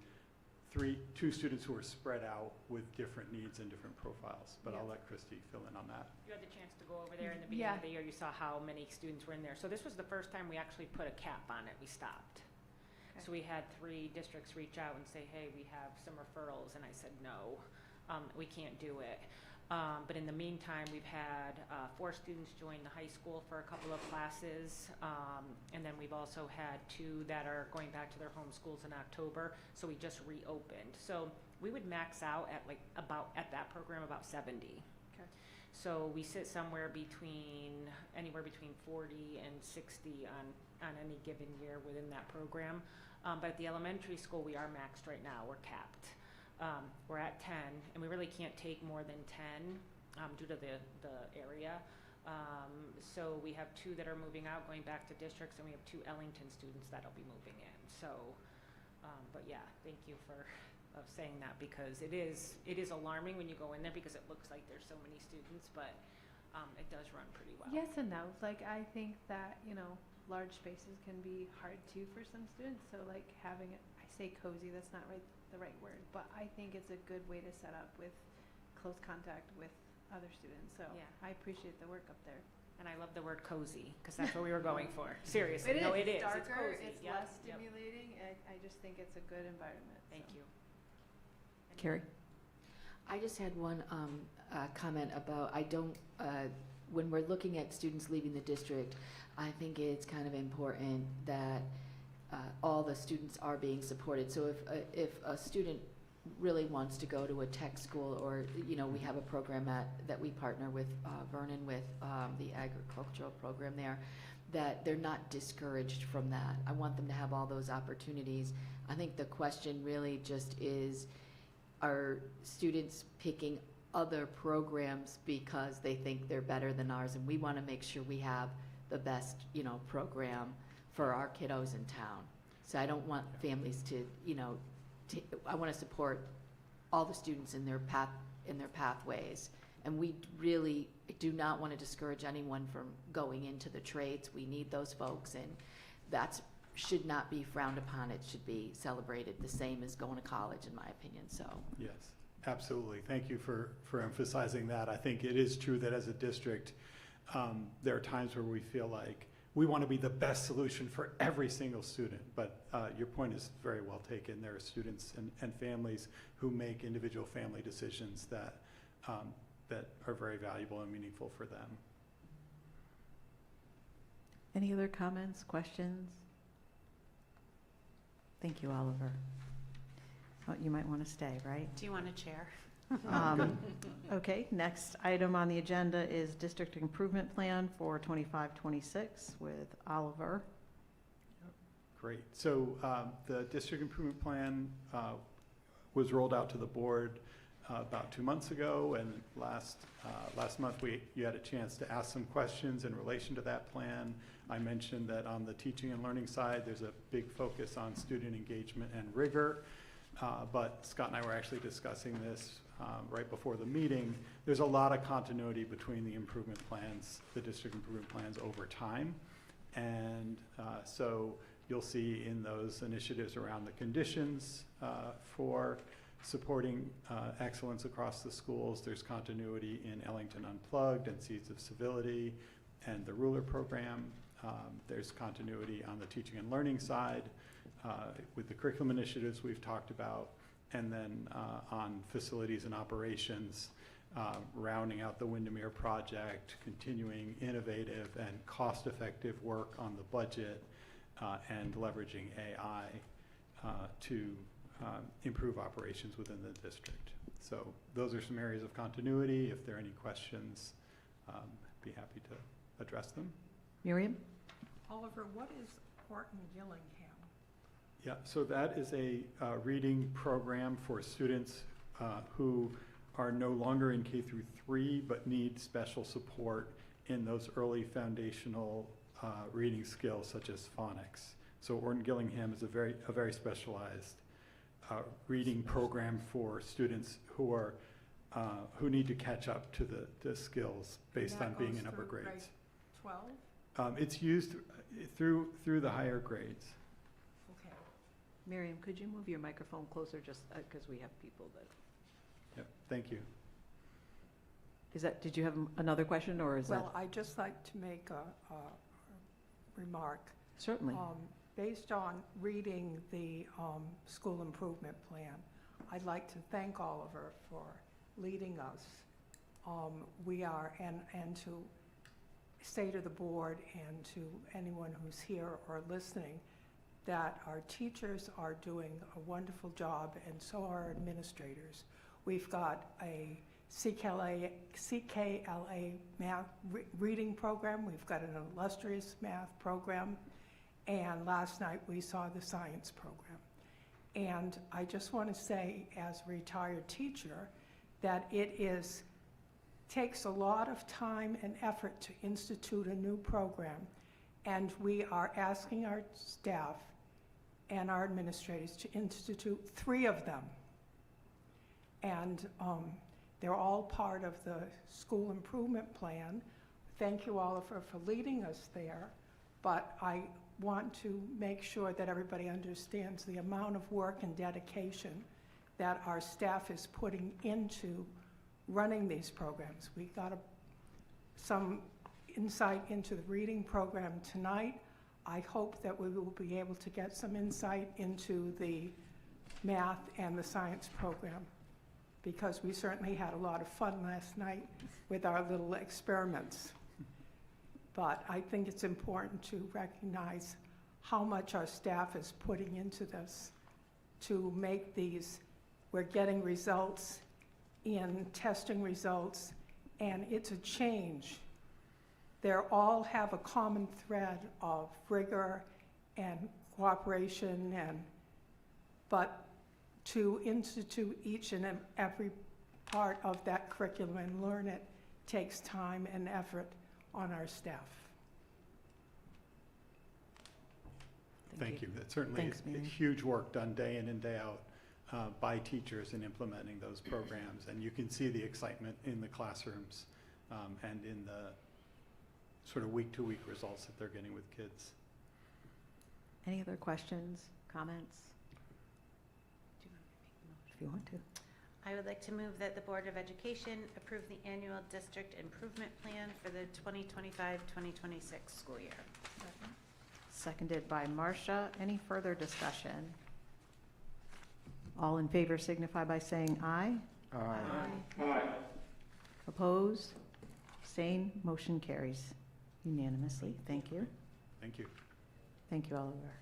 2 students who are spread out with different needs and different profiles. But I'll let Christy fill in on that. You had the chance to go over there in the beginning of the year. You saw how many students were in there. So this was the first time we actually put a cap on it. We stopped. Okay. So we had 3 districts reach out and say, hey, we have some referrals. And I said, no, we can't do it. But in the meantime, we've had 4 students join the high school for a couple of classes. And then we've also had 2 that are going back to their home schools in October. So we just reopened. So we would max out at at that program about 70. Okay. So we sit anywhere between 40 and 60 on any given year within that program. But at the elementary school, we are maxed right now. We're capped. We're at 10, and we really can't take more than 10 due to the area. So we have 2 that are moving out, going back to districts, and we have 2 Ellington students that'll be moving in. So, but yeah, thank you for of saying that, because it is alarming when you go in there, because it looks like there's so many students, but it does run pretty well. Yes and no. Like, I think that, you know, large spaces can be hard too for some students. So like having it, I say cozy, that's not the right word, but I think it's a good way to set up with close contact with other students. So Yeah. I appreciate the work up there. And I love the word cozy, because that's what we were going for. Seriously, It is. no, it is. It's darker. It's cozy. It's Yep, less yep. stimulating. And I just think it's a good environment. Thank so. you. Carrie? I just had one comment about, when we're looking at students leaving the district, I think it's kind of important that all the students are being supported. So if a student really wants to go to a tech school, or, you know, we have a program that we partner with Vernon with, the agricultural program there, that they're not discouraged from that. I want them to have all those opportunities. I think the question really just is, are students picking other programs because they think they're better than ours? And we want to make sure we have the best, you know, program for our kiddos in town. So I don't want families to, you know, I want to support all the students in their pathways. And we really do not want to discourage anyone from going into the trades. We need those folks, and that should not be frowned upon. It should be celebrated the same as going to college, in my opinion. So Yes, absolutely. Thank you for emphasizing that. I think it is true that as a district, there are times where we feel like we want to be the best solution for every single student. But your point is very well taken. There are students and families who make individual family decisions that are very valuable and meaningful for them. Any other comments, questions? Thank you, Oliver. Oh, you might want to stay, right? Do you want a chair? Okay, next item on the agenda is District Improvement Plan for 25-26 with Oliver. Great. So the district improvement plan was rolled out to the board about 2 months ago, and last month you had a chance to ask some questions in relation to that plan. I mentioned that on the teaching and learning side, there's a big focus on student engagement and rigor, but Scott and I were actually discussing this right before the meeting. There's a lot of continuity between the improvement plans, the district improvement plans over time, and so you'll see in those initiatives around the conditions for supporting excellence across the schools. There's continuity in Ellington Unplugged and Seeds of Civility and the Ruler program. There's continuity on the teaching and learning side with the curriculum initiatives we've talked about, and then on facilities and operations, rounding out the Windermere project, continuing innovative and cost-effective work on the budget, and leveraging AI to improve operations within the district. So those are some areas of continuity. If there are any questions, I'd be happy to address them. Miriam? Oliver, what is Horton Gillingham? Yeah, so that is a reading program for students who are no longer in K through 3 but need special support in those early foundational reading skills such as phonics. So Horton Gillingham is a very specialized reading program for students who need to catch up to the skills based on being in upper grades. Grade 12? It's used through the higher grades. Okay. Miriam, could you move your microphone closer, just because we have people that... Yep, thank you. Did you have another question, or is that? Well, I'd just like to make a remark. Certainly. Based on reading the school improvement plan, I'd like to thank Oliver for leading us. We are, and to say to the board and to anyone who's here or listening, that our teachers are doing a wonderful job, and so are our administrators. We've got a CKLA math reading program. We've got an illustrious math program. And last night we saw the science program. And I just want to say, as a retired teacher, that takes a lot of time and effort to institute a new program. And we are asking our staff and our administrators to institute 3 of them And they're all part of the school improvement plan. Thank you, Oliver, for leading us there. But I want to make sure that everybody understands the amount of work and dedication that our staff is putting into running these programs. We got some insight into the reading program tonight. I hope that we will be able to get some insight into the math and the science program, because we certainly had a lot of fun last night with our little experiments. But I think it's important to recognize how much our staff is putting into this to make these, we're getting results in testing results, and it's a change. They all have a common thread of rigor and cooperation, but to institute each and every part of that curriculum and learn it takes time and effort on our staff. Thank you. That's certainly Thanks, Mary. huge work done day in and day out by teachers in implementing those programs. And you can see the excitement in the classrooms and in the sort of week-to-week results that they're getting with kids. Any other questions, comments? If you want to. I would like to move that the Board of Education approve the annual district improvement plan for the 2025-2026 school year. Seconded by Marcia. Any further discussion? All in favor signify by saying aye. Aye. Opposed? Abstained? Motion carries unanimously. Thank you. Thank you. Thank you, Oliver.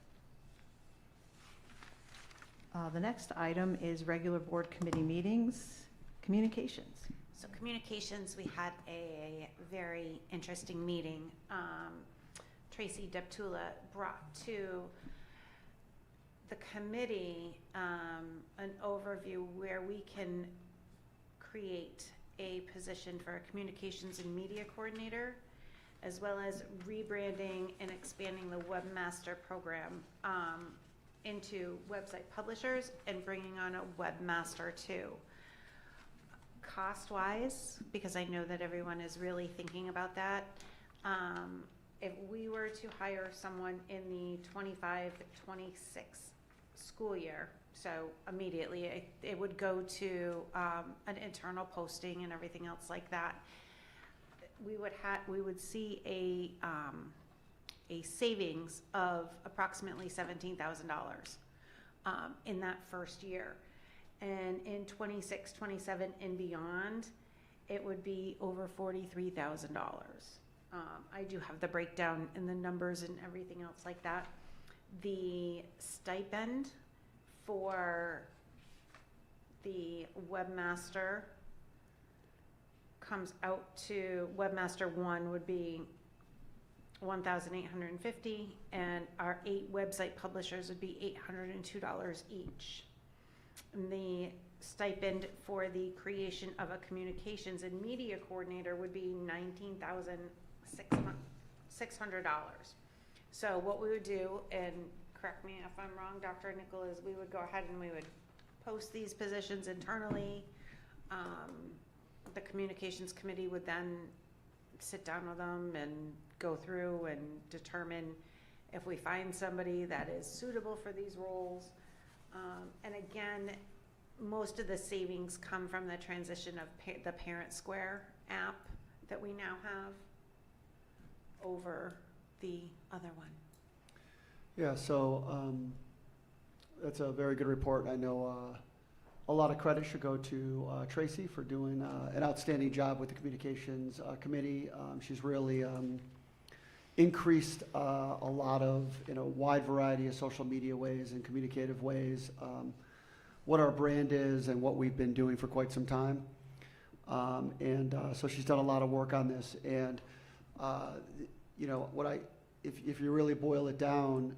The next item is regular board committee meetings, communications. So communications, we had a very interesting meeting. Tracy Deptula brought to the committee an overview where we can create a position for a communications and media coordinator, as well as rebranding and expanding the webmaster program into website publishers and bringing on a webmaster too. Cost-wise, because I know that everyone is really thinking about that, if we were to hire someone in the 25-26 school year, so immediately it would go to an internal posting and everything else like that, we would see a savings of approximately $17,000 in that first year. And in 26, 27 and beyond, it would be over $43,000. I do have the breakdown in the numbers and everything else like that. The stipend for the webmaster comes out to, webmaster 1 would be $1,850, and our 8 website publishers would be $802 each. And the stipend for the creation of a communications and media coordinator would be $19,600. So what we would do, and correct me if I'm wrong, Dr. Nickel, is we would go ahead and we would post these positions internally. The communications committee would then sit down with them and go through and determine if we find somebody that is suitable for these roles. And again, most of the savings come from the transition of the Parent Square app that we now have over the other one. Yeah, so that's a very good report. I know a lot of credit should go to Tracy for doing an outstanding job with the communications committee. She's really increased a lot of, wide variety of social media ways and communicative ways, what our brand is and what we've been doing for quite some time. So she's done a lot of work on this. And, if you really boil it down,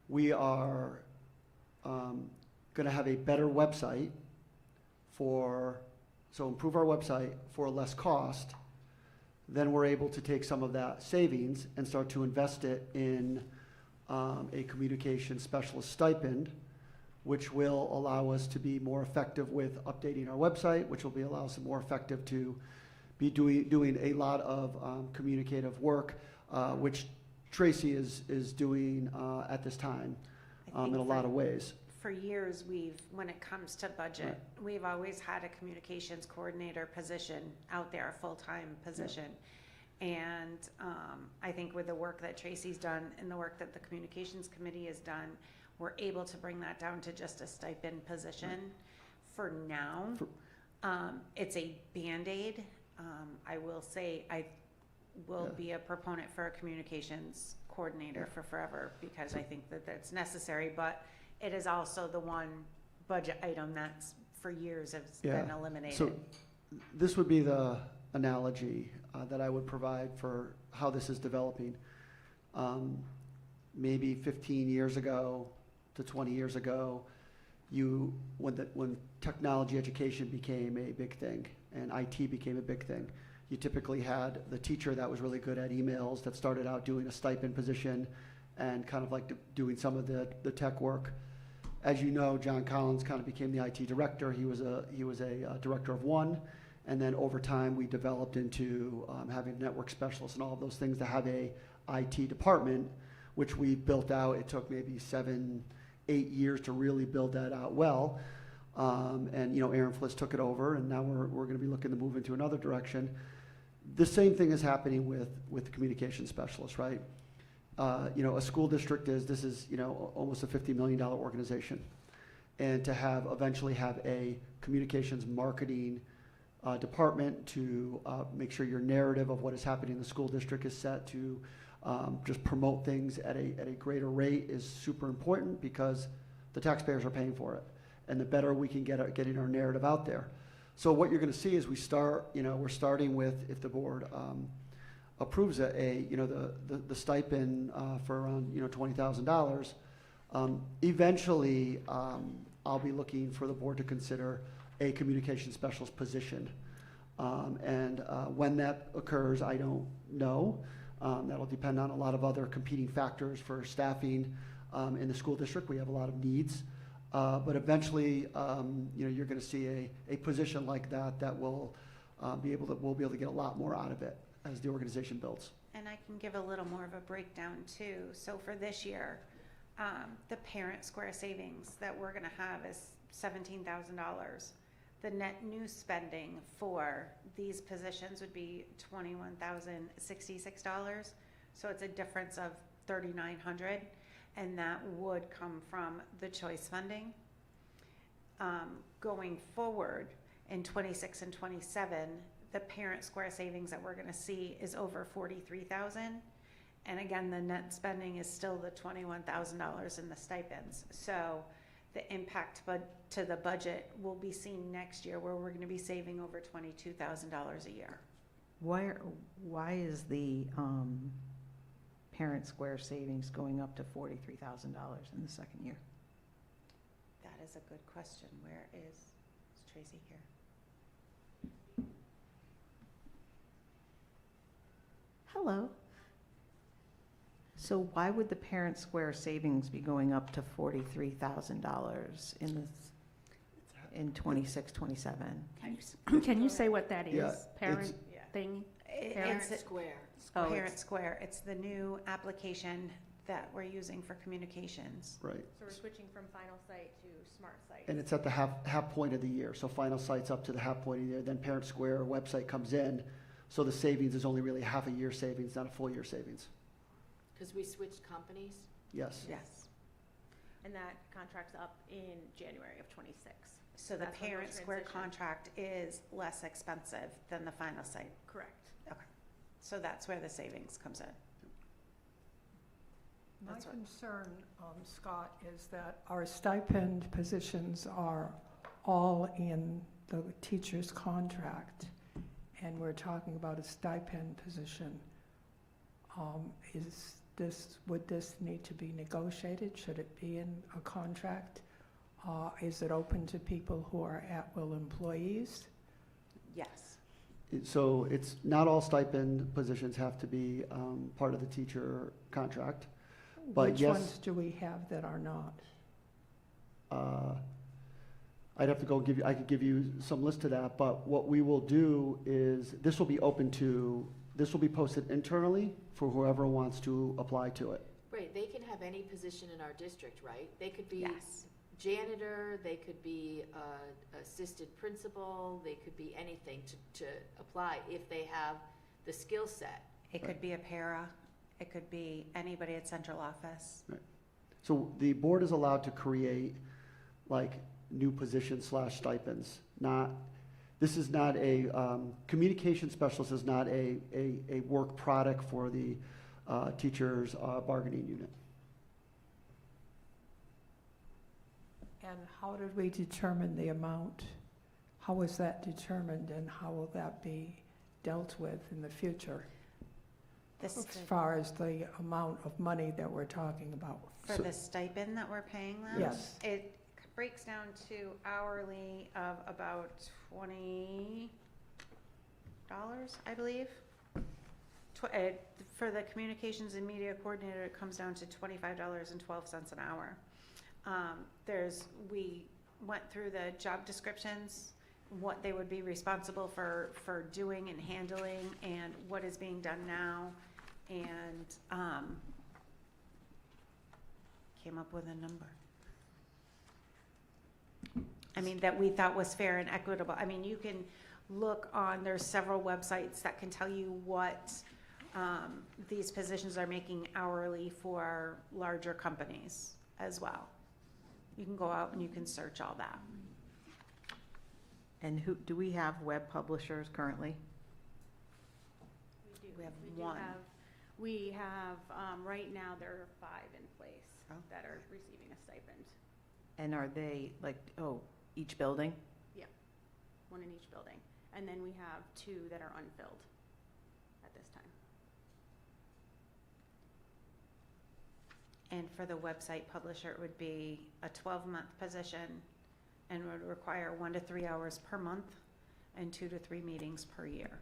we are going to have a better website improve our website for less cost. Then we're able to take some of that savings and start to invest it in a communication specialist stipend, which will allow us to be more effective with updating our website, which will allow us more effective to be doing a lot of communicative work, which Tracy is doing at this time in a lot of ways. For years, when it comes to budget, we've always had a communications coordinator position out there, a full-time position. And I think with the work that Tracy's done and the work that the communications committee has done, we're able to bring that down to just a stipend position for now. It's a Band-Aid. I will say I will be a proponent for a communications coordinator for forever, because I think that that's necessary, but it is also the one budget item that's for years has been eliminated. So this would be the analogy that I would provide for how this is developing. Maybe 15 years ago to 20 years ago, when technology education became a big thing and IT became a big thing, you typically had the teacher that was really good at emails that started out doing a stipend position and kind of like doing some of the tech work. As you know, John Collins kind of became the IT director. He was a director of one, and then over time we developed into having network specialists and all of those things to have a IT department, which we built out. It took maybe 7-8 years to really build that out well. And Aaron Fliss took it over, and now we're going to be looking to move into another direction. The same thing is happening with the communication specialists, right? A school district is almost a $50 million organization, and to eventually have a communications marketing department to make sure your narrative of what is happening in the school district is set to just promote things at a greater rate is super important, because the taxpayers are paying for it, and the better we can get getting our narrative out there. So what you're going to see is we're starting with, if the board approves the stipend for around $20,000. Eventually, I'll be looking for the board to consider a communication specialist position, and when that occurs, I don't know. That'll depend on a lot of other competing factors for staffing in the school district. We have a lot of needs. But eventually, you're going to see a position like that will we'll be able to get a lot more out of it as the organization builds. And I can give a little more of a breakdown too. So for this year, the parent square savings that we're going to have is $17,000. The net new spending for these positions would be $21,066. So it's a difference of $3,900. And that would come from the choice funding. Going forward in 26 and 27, the parent square savings that we're going to see is over $43,000. And again, the net spending is still the $21,000 in the stipends. So the impact to the budget will be seen next year, where we're going to be saving over $22,000 a year. Why is the parent square savings going up to $43,000 in the second year? That is a good question. Where is Tracy here? Hello. So why would the parent square savings be going up to $43,000 in 26, 27? Can you say what that is? Yeah, Parent thing? It's Square. Oh, Parent Square. It's the new application that we're using for communications. Right. So we're switching from Final Site to Smart Site. And it's at the half point of the year. So final site's up to the half point of the year, then Parent Square website comes in. So the savings is only really half a year savings, not a full year savings. Because we switched companies? Yes. Yes. And that contract's up in January of '26. So the That's when we'll Parent Square transition. contract is less expensive than the final site. Correct. So that's where the savings comes in. My That's what- concern, Scott, is that our stipend positions are all in the teacher's contract, and we're talking about a stipend position. Would this need to be negotiated? Should it be in a contract? Is it open to people who are at-will employees? Yes. So it's not all stipend positions have to be part of the teacher contract. But Which yes, ones do we have that are not? I'd have to go give you, I could give you some list of that, but what we will do is, this will be posted internally for whoever wants to apply to it. Right, they can have any position in our district, right? They could be Yes. janitor, they could be assistant principal, they could be anything to apply if they have the skill set. It could be a para, it could be anybody at central office. So the board is allowed to create like new positions / stipends, this is not communication specialist is not a work product for the teachers bargaining unit. And how did we determine the amount? How was that determined, and how will that be dealt with in the future? This As far as the amount of money that we're talking about. For the stipend that we're paying them? Yes. It breaks down to hourly of about $20, I believe. For the communications and media coordinator, it comes down to $25.12 an hour. We went through the job descriptions, what they would be responsible for doing and handling, and what is being done now, and came up with a number. I mean, that we thought was fair and equitable. I mean, you can look on, there's several websites that can tell you what these positions are making hourly for larger companies as well. You can go out and you can search all that. And do we have web publishers currently? We have We one. We have, right now, there are 5 in place Oh. that are receiving a stipend. And are they each building? Yeah, 1 in each building. And then we have 2 that are unfilled at this time. And for the website publisher, it would be a 12-month position and would require 1 to 3 hours per month and 2 to 3 meetings per year.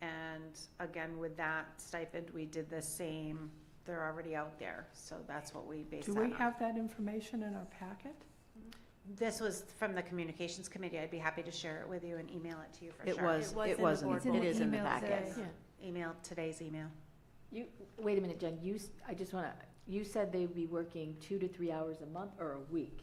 And again, with that stipend, we did the same. They're already out there, so that's what we based Do that we on. have that information in our packet? This was from the communications committee. I'd be happy to share it with you and email it to you for sure. It was in the wasn't, board it is in the email packet. today. Yeah. Email, today's email. Wait a minute, Jen, you said they'd be working 2 to 3 hours a month or a week?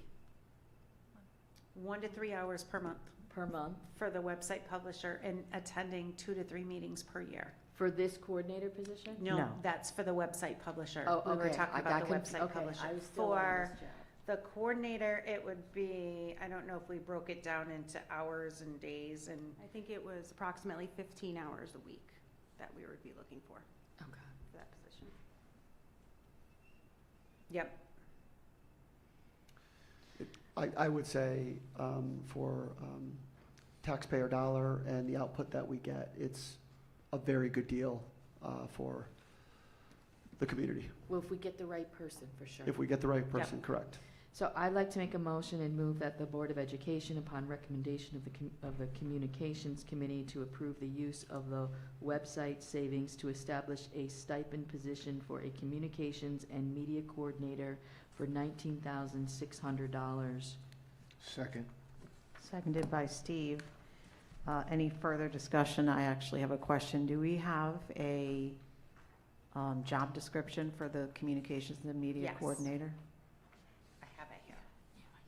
1 to 3 hours per month Per month? for the website publisher and attending 2 to 3 meetings per year. For this coordinator position? No, No. that's for the website publisher. Oh, We were okay. talking I about got the conf- website okay, publisher. I was still on For this job. the coordinator, it would be, I don't know if we broke it down into hours and days and, I think it was approximately 15 hours a week that we would be looking for Okay. that position. yep. I would say for taxpayer dollar and the output that we get, it's a very good deal for the community, Well, if we get the right person, for sure. if we get the right person, correct. So I'd like to make a motion and move that the Board of Education, upon recommendation of the Communications Committee, to approve the use of the website savings to establish a stipend position for a communications and media coordinator for $19,600. Second. Seconded by Steve. Any further discussion? I actually have a question. Do we have a job description for the communications and media Yes. coordinator? I have it here.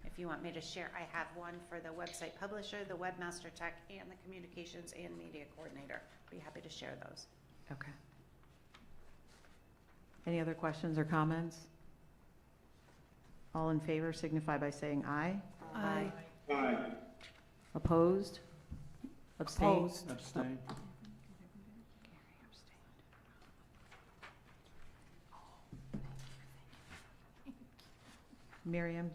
If you want me to share, I have one for the website publisher, the webmaster tech, and the communications and media coordinator. Be happy to share those. Okay. Any other questions or comments? All in favor signify by saying aye. Aye. Opposed? Abstained? Opposed. Abstain. Miriam,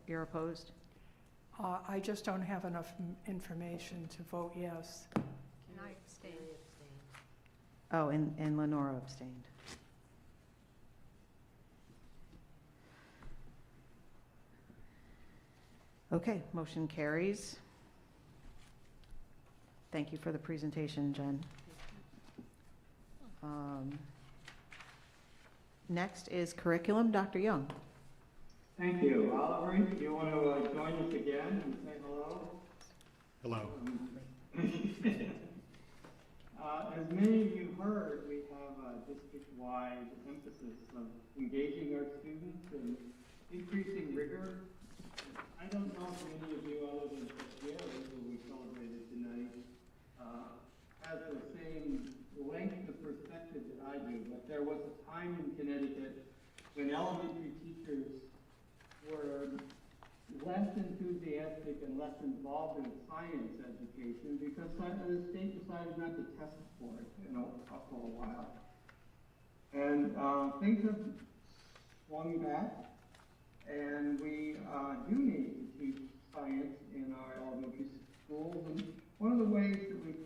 you're opposed? I just don't have enough information to vote yes. Can I abstain? Oh, and Lenora abstained. Okay, motion carries. Thank you for the presentation, Jen. Next is curriculum, Dr. Young. Thank you. Oliver, do you want to join us again and say hello? Hello. As many of you heard, we have a district-wide emphasis of engaging our students and increasing rigor. I don't know if any of you, other than Jerry, who we celebrated tonight, has the same length of perspective that I do, but there was a time in Connecticut when elementary teachers were less enthusiastic and less involved in science education because the state decided not to test for it for a while. And things have swung back, and we do need to teach science in our elementary schools. And one of the ways that we've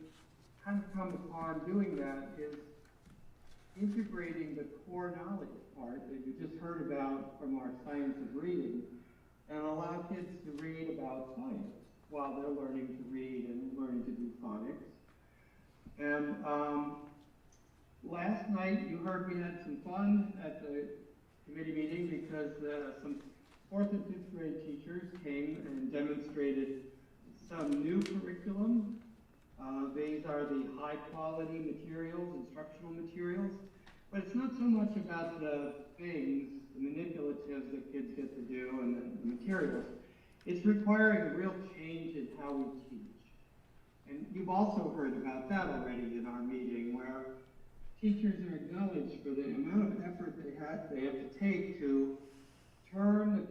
kind of come upon doing that is integrating the core knowledge part that you just heard about from our science of reading, and allow kids to read about science while they're learning to read and learning to do phonics. And last night you heard we had some fun at the committee meeting because some 4th and 5th grade teachers came and demonstrated some new curriculum. These are the high quality materials, instructional materials, but it's not so much about the things, the manipulatives that kids get to do and the materials. It's requiring a real change in how we teach. And you've also heard about that already in our meeting, where teachers are acknowledged for the amount of effort they have to take to turn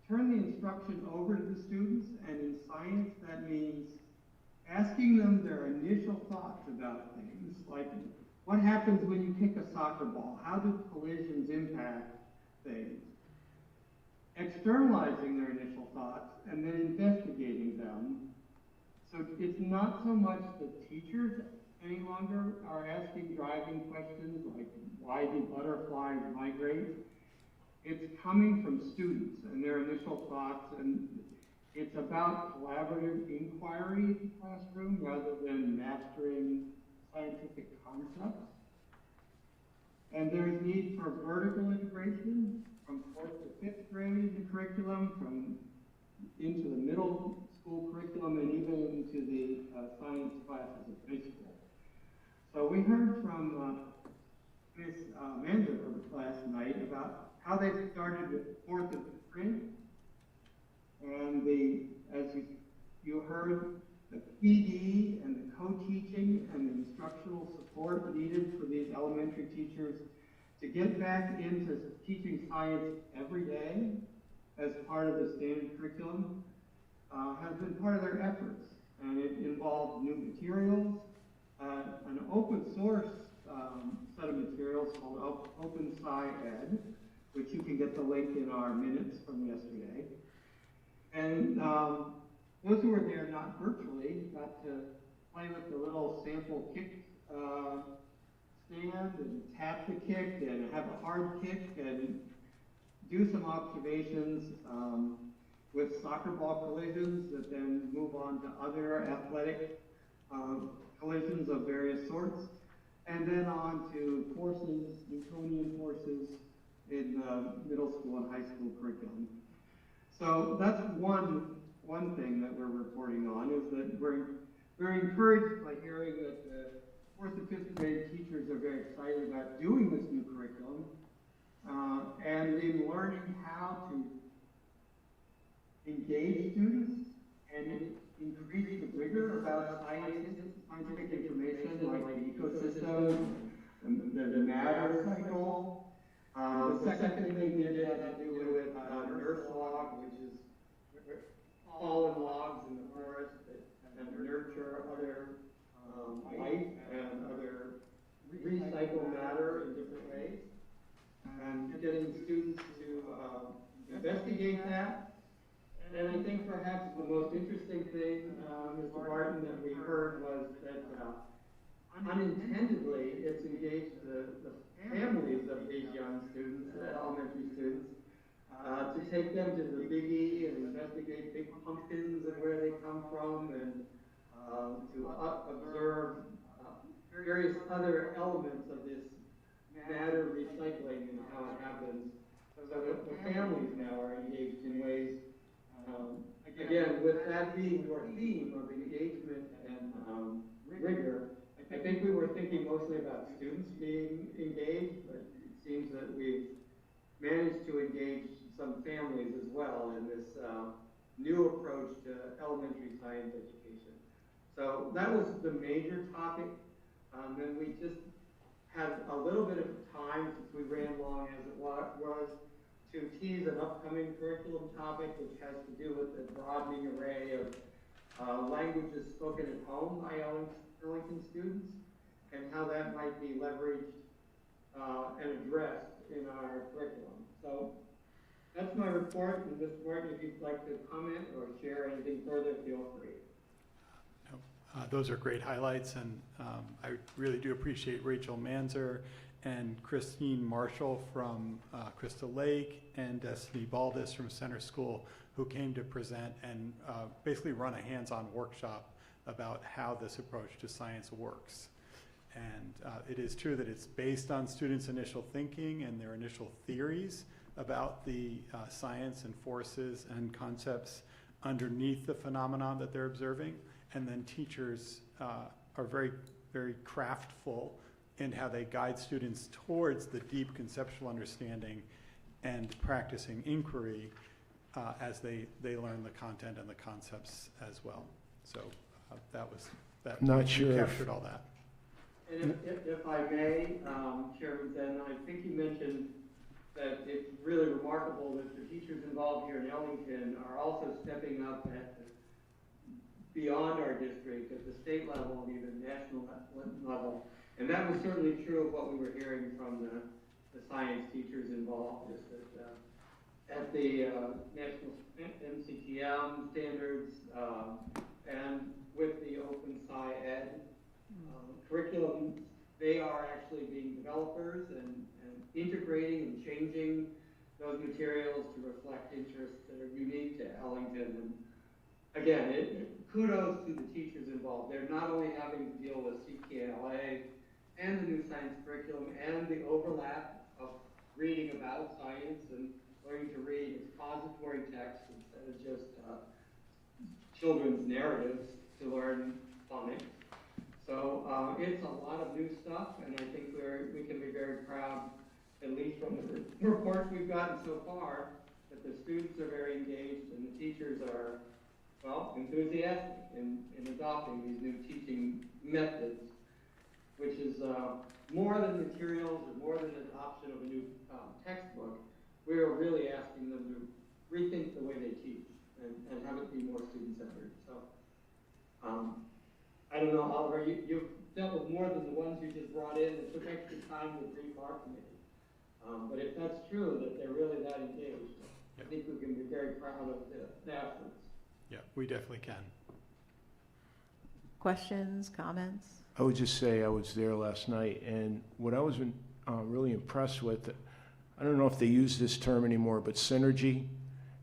the instruction over to the students. And in science, that means asking them their initial thoughts about things, like what happens when you kick a soccer ball? How do collisions impact things? Externalizing their initial thoughts and then investigating them. So it's not so much that teachers any longer are asking driving questions like, why do butterflies migrate? It's coming from students and their initial thoughts, and it's about collaborative inquiry in the classroom rather than mastering scientific concepts. And there's need for vertical integration from 4th to 5th grade, the curriculum, from into the middle school curriculum, and even into the science classes at high school. So we heard from Ms. Mander last night about how they started with 4th and 5th grade. And as you heard, the PD and the co-teaching and the instructional support needed for these elementary teachers to get back into teaching science every day as part of the standard curriculum has been part of their efforts. And it involved new materials, an open source set of materials called Open Sci Ed, which you can get the link in our minutes from yesterday. And those who were there, not virtually, got to play with the little sample kick stand and tap the kick and have a hard kick and do some observations with soccer ball collisions that then move on to other athletic collisions of various sorts, and then on to forces, Newtonian forces in middle school and high school curriculum. So that's one thing that we're reporting on, is that we're very encouraged by hearing that the 4th and 5th grade teachers are very excited about doing this new curriculum and in learning how to engage students and increase the rigor about scientific information like the ecosystem, the matter cycle. The second thing they did had to do with nurse log, which is fallen logs in the forest that nurture other life and other recycle matter in different ways. And getting students to investigate that. And I think perhaps the most interesting thing, Mr. Barton, that we heard was that unintendedly it's engaged the families of these young students, elementary students, to take them to the Big E and investigate big pumpkins and where they come from, and to observe various other elements of this matter recycling and how it happens so the families now are engaged in ways, again, with that being your theme of engagement and rigor, I think we were thinking mostly about students being engaged, but it seems that we've managed to engage some families as well in this new approach to elementary science education. So that was the major topic. Then we just had a little bit of time, since we ran long as it was, to tease an upcoming curriculum topic, which has to do with the broadening array of languages spoken at home by Ellington students, and how that might be leveraged and addressed in our curriculum. So that's my report, and Mr. Martin, if you'd like to comment or share anything further, feel free. Those are great highlights, and I really do appreciate Rachel Manzer and Christine Marshall from Crystal Lake and Destiny Baldus from Center School, who came to present and basically run a hands-on workshop about how this approach to science works. And it is true that it's based on students' initial thinking and their initial theories about the science and forces and concepts underneath the phenomenon that they're observing. And then teachers are very, very craftful in how they guide students towards the deep conceptual understanding and practicing inquiry as they learn the content and the concepts as well. So that Not sure you if- captured all that. And if I may, Chairman Zen, I think you mentioned that it's really remarkable that the teachers involved here in Ellington are also stepping up beyond our district at the state level and even national level. And that was certainly true of what we were hearing from the science teachers involved, is that at the national MCTM standards and with the Open Sci Ed curriculum, they are actually being developers and integrating and changing those materials to reflect interests that are unique to Ellington. And again, kudos to the teachers involved. They're not only having to deal with CKLA and the new science curriculum and the overlap of reading about science and learning to read expository text instead of just children's narratives to learn phonics. So it's a lot of new stuff, and I think we can be very proud, at least from the reports we've gotten so far, that the students are very engaged and the teachers are, well, enthusiastic in adopting these new teaching methods, which is more than materials or more than adoption of a new textbook. We are really asking them to rethink the way they teach and have it be more student-centered. So I don't know, Oliver, you've dealt with more than the ones you just brought in that took extra time to brief our committee. But if that's true, that they're really that engaged, I think we can be very proud of the efforts. Yeah, we definitely can. Questions, comments? I would just say I was there last night, and what I was really impressed with, I don't know if they use this term anymore, but synergy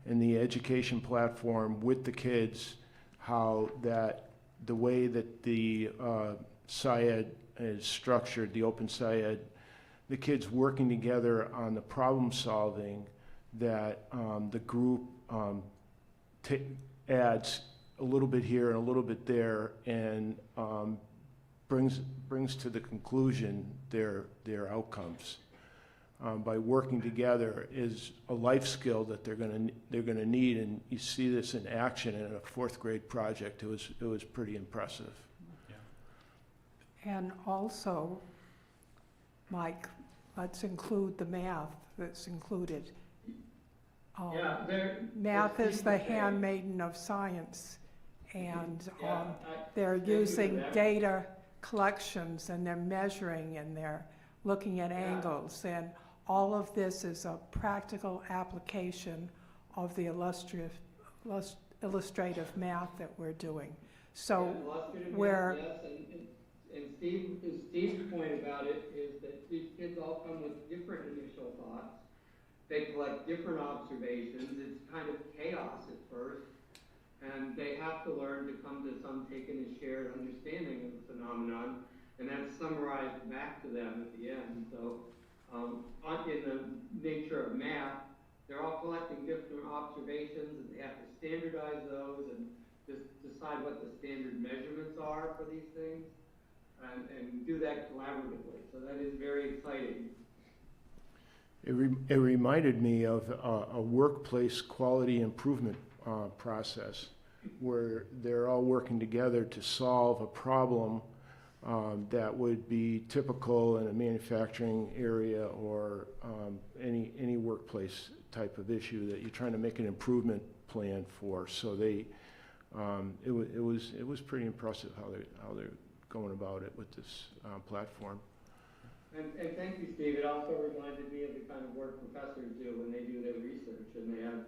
in the education platform with the kids, how that the way that the SciEd is structured, the Open SciEd, the kids working together on the problem solving that the group adds a little bit here and a little bit there, and brings to the conclusion their outcomes. By working together is a life skill that they're gonna need, and you see this in action in a fourth grade project. It was pretty impressive. Yeah. And also, Mike, let's include the math that's included. Math is the handmaiden of science, and they're using data collections, and they're measuring, and they're looking at angles, and all of this is a practical application of the illustrative math that we're doing. So we're... And Steve's point about it is that these kids all come with different initial thoughts. They collect different observations. It's kind of chaos at first, and they have to learn to come to some taken and shared understanding of the phenomenon, and that's summarized back to them at the end. So in the nature of math, they're all collecting different observations, and they have to standardize those and just decide what the standard measurements are for these things, and do that collaboratively. So that is very exciting. It reminded me of a workplace quality improvement process where they're all working together to solve a problem that would be typical in a manufacturing area or any workplace type of issue that you're trying to make an improvement plan for. So it was pretty impressive how they're going about it with this platform. And thank you, Steve. It also reminded me of the kind of work professors do when they do their research, and they have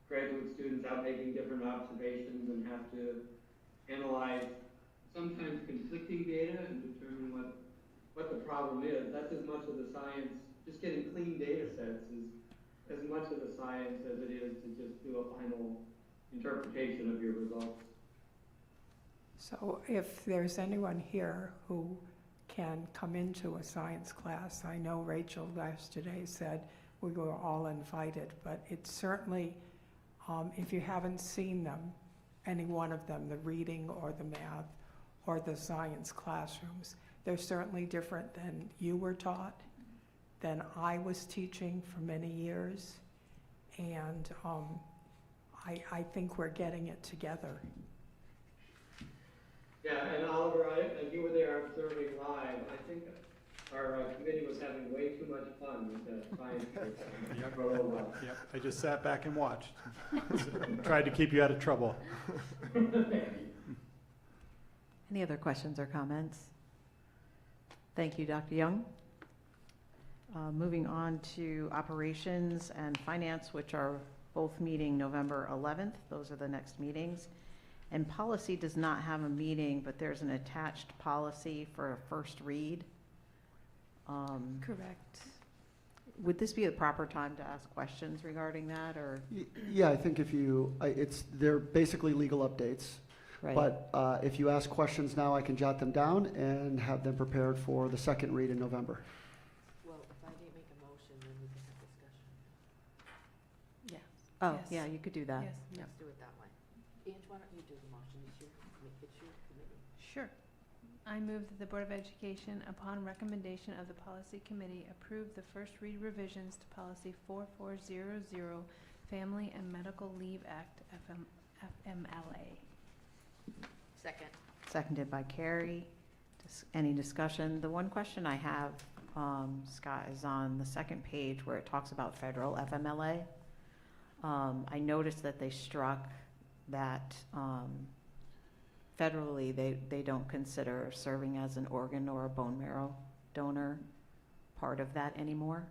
graduate students out making different observations and have to analyze sometimes conflicting data and determine what the problem is. That's as much of the science. Just getting clean data sets is as much of the science as it is to just do a final interpretation of your results. So if there's anyone here who can come into a science class, I know Rachel yesterday said we were all invited, but it's certainly, if you haven't seen them, any one of them, the reading or the math or the science classrooms, they're certainly different than you were taught, than I was teaching for many years, and I think we're getting it together. Yeah, and Oliver, you were there observing live. I think our committee was having way too much fun with the science Yep. for a little while. Yep, I just sat back and watched. Tried to keep you out of trouble. Any other questions or comments? Thank you, Dr. Young. Moving on to operations and finance, which are both meeting November 11th. Those are the next meetings. And policy does not have a meeting, but there's an attached policy for a first read. Correct. Would this be the proper time to ask questions regarding that, or? Yeah, I think they're basically legal updates. Right. But if you ask questions now, I can jot them down and have them prepared for the second read in November. Well, if I didn't make a motion, then we can have discussion. Yeah. Oh, Yes. yeah, you could do that. Yes. Let's do it that way. Ange, why don't you do the motion? It's your committee. Sure. I move that the Board of Education, upon recommendation of the Policy Committee, approve the first read revisions to Policy 4400, Family and Medical Leave Act, FMLA. Second. Seconded by Carrie. Any discussion? The one question I have, Scott, is on the second page where it talks about federal FMLA. I noticed that they struck that federally they don't consider serving as an organ or a bone marrow donor part of that anymore.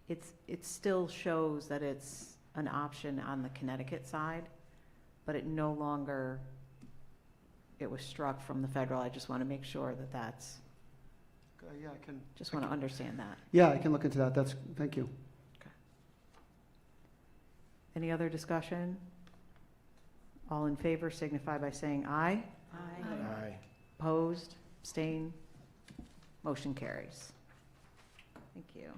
It still shows that it's an option on the Connecticut side, but it no longer, it was struck from the federal. I just want to make sure that that's, Yeah, I can. just want to understand that. Yeah, I can look into that. Thank you. Any other discussion? All in favor signify by saying aye. Aye. Opposed, abstained, motion carries. Thank you.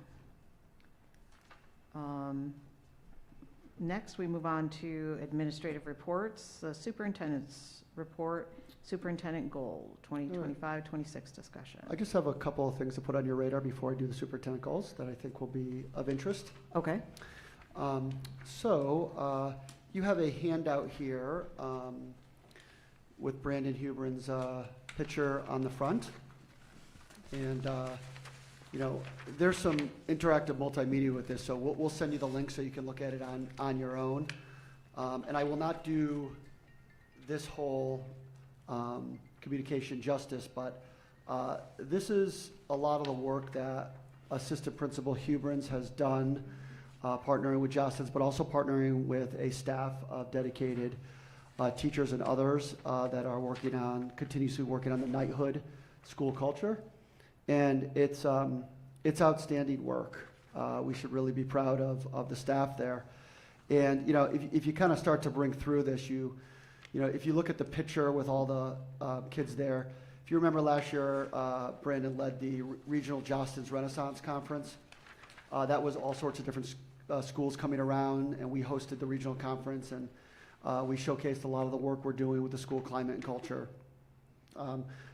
Next, we move on to administrative reports. The superintendent's report, superintendent goal, 2025-26 discussion. I just have a couple of things to put on your radar before I do the superintendent goals that I think will be of interest. Okay. You have a handout here with Brandon Hubrin's picture on the front. And, there's some interactive multimedia with this, so we'll send you the link so you can look at it on your own. And I will not do this whole communication justice, but this is a lot of the work that Assistant Principal Hubrins has done, partnering with Justin's, but also partnering with a staff of dedicated teachers and others that are continuously working on the knighthood school culture. And it's outstanding work. We should really be proud of the staff there. And, if you kind of start to bring through this, if you look at the picture with all the kids there, if you remember last year, Brandon led the Regional Justin's Renaissance Conference. That was all sorts of different schools coming around, and we hosted the regional conference, and we showcased a lot of the work we're doing with the school climate and culture.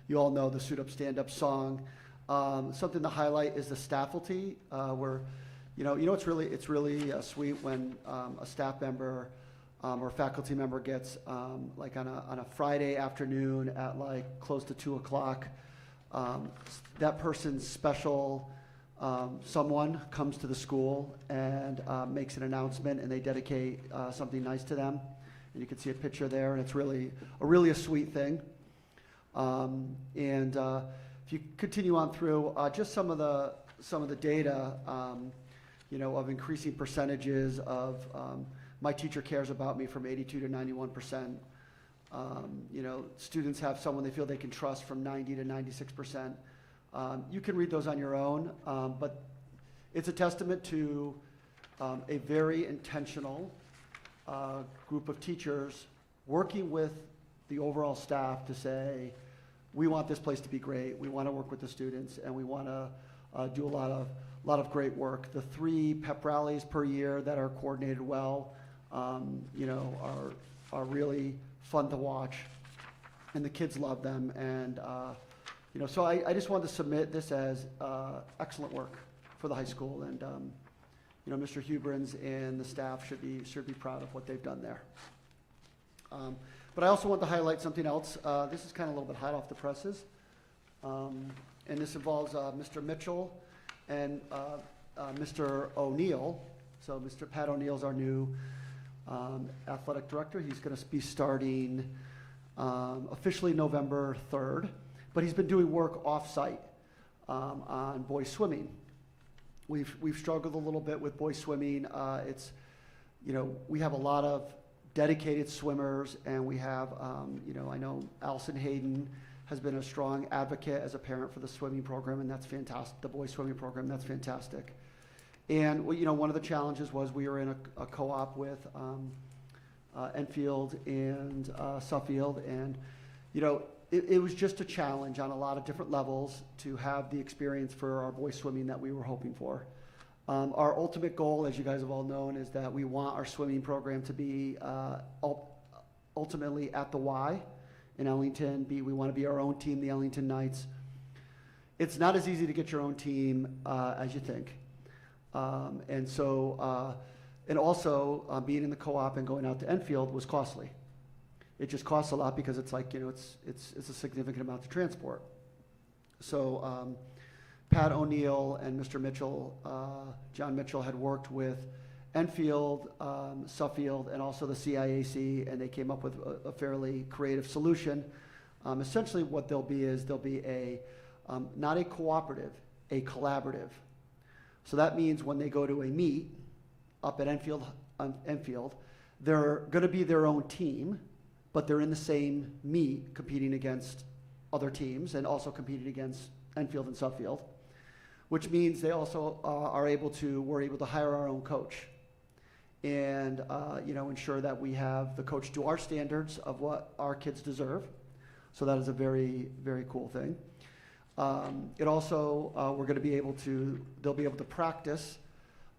You all know the Suit Up, Stand Up song. Something to highlight is the staffalty, where, it's really sweet when a staff member or faculty member gets, like on a Friday afternoon at like close to 2 o'clock, that person's special someone comes to the school and makes an announcement, and they dedicate something nice to them. And you can see a picture there, and it's really a sweet thing. If you continue on through, just some of the data, of increasing percentages of my teacher cares about me from 82 to 91%. Students have someone they feel they can trust from 90 to 96%. You can read those on your own, but it's a testament to a very intentional group of teachers working with the overall staff to say, we want this place to be great, we want to work with the students, and we want to do a lot of great work. The 3 pep rallies per year that are coordinated well, are really fun to watch, and the kids love them. And so I just wanted to submit this as excellent work for the high school, and Mr. Huberins and the staff should be proud of what they've done there. But I also want to highlight something else. This is kind of a little bit hot off the presses, and this involves Mr. Mitchell and Mr. O'Neill. So Mr. Pat O'Neill is our new athletic director. He's going to be starting officially November 3rd, but he's been doing work off-site on boys swimming. We've struggled a little bit with boys swimming. We have a lot of dedicated swimmers, and we have, I know Allison Hayden has been a strong advocate as a parent for the swimming program, and that's fantastic, the boys swimming program, that's fantastic. And, one of the challenges was we were in a co-op with Enfield and Suffield, and, it was just a challenge on a lot of different levels to have the experience for our boys swimming that we were hoping for. Our ultimate goal, as you guys have all known, is that we want our swimming program to be ultimately at the Y in Ellington. We want to be our own team, the Ellington Knights. It's not as easy to get your own team as you think. And also being in the co-op and going out to Enfield was costly. It just costs a lot because it's like, it's a significant amount to transport. So Pat O'Neill and Mr. Mitchell, John Mitchell, had worked with Enfield, Suffield, and also the CIAC, and they came up with a fairly creative solution. Essentially what they'll be a, not a cooperative, a collaborative. So that means when they go to a meet up at Enfield, they're going to be their own team, but they're in the same meet competing against other teams and also competing against Enfield and Suffield, which means they also we're able to hire our own coach and ensure that we have the coach to our standards of what our kids deserve. So that is a very, very cool thing. It also, they'll be able to practice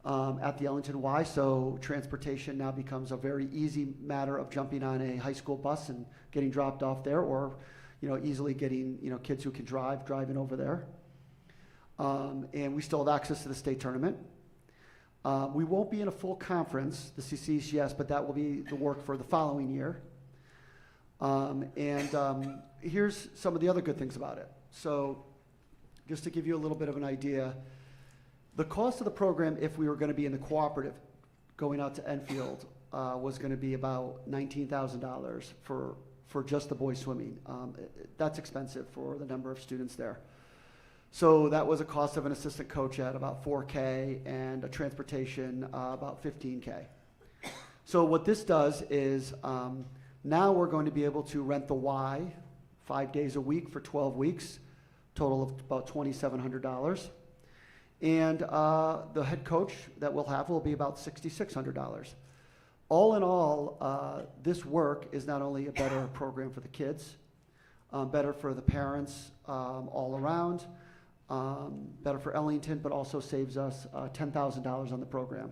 at the Ellington Y, so transportation now becomes a very easy matter of jumping on a high school bus and getting dropped off there, or easily getting kids who can driving over there. And we still have access to the state tournament. We won't be in a full conference, the CCCS, but that will be the work for the following year. Here's some of the other good things about it. So just to give you a little bit of an idea, the cost of the program, if we were going to be in the cooperative going out to Enfield, was going to be about $19,000 for just the boys swimming. That's expensive for the number of students there. So that was a cost of an assistant coach at about $4K and a transportation about $15K. So what this does is now we're going to be able to rent the Y 5 days a week for 12 weeks, total of about $2,700. And the head coach that we'll have will be about $6,600. All in all, this work is not only a better program for the kids, better for the parents all around, better for Ellington, but also saves us $10,000 on the program.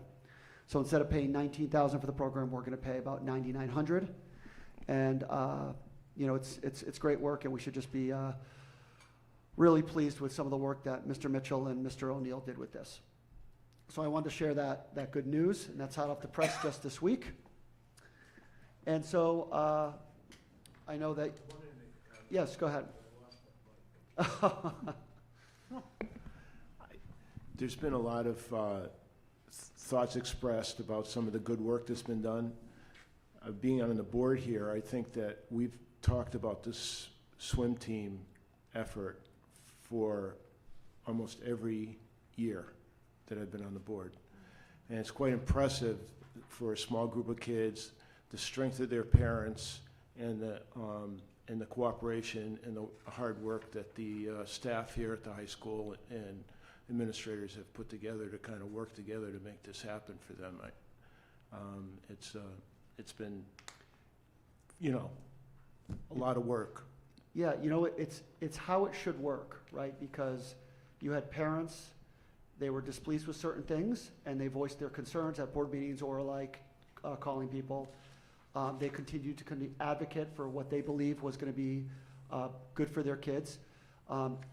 So instead of paying $19,000 for the program, we're going to pay about $9,900. And it's great work, and we should just be really pleased with some of the work that Mr. Mitchell and Mr. O'Neill did with this. So I wanted to share that good news, and that's hot off the press just this week. And so I know that, yes, go ahead. There's been a lot of thoughts expressed about some of the good work that's been done. Being on the board here, I think that we've talked about this swim team effort for almost every year that I've been on the board. And it's quite impressive for a small group of kids, the strength of their parents, and the cooperation and the hard work that the staff here at the high school and administrators have put together to kind of work together to make this happen for them. It's been, a lot of work. Yeah, it's how it should work, right? Because you had parents, they were displeased with certain things, and they voiced their concerns at board meetings or calling people. They continued to advocate for what they believe was going to be good for their kids.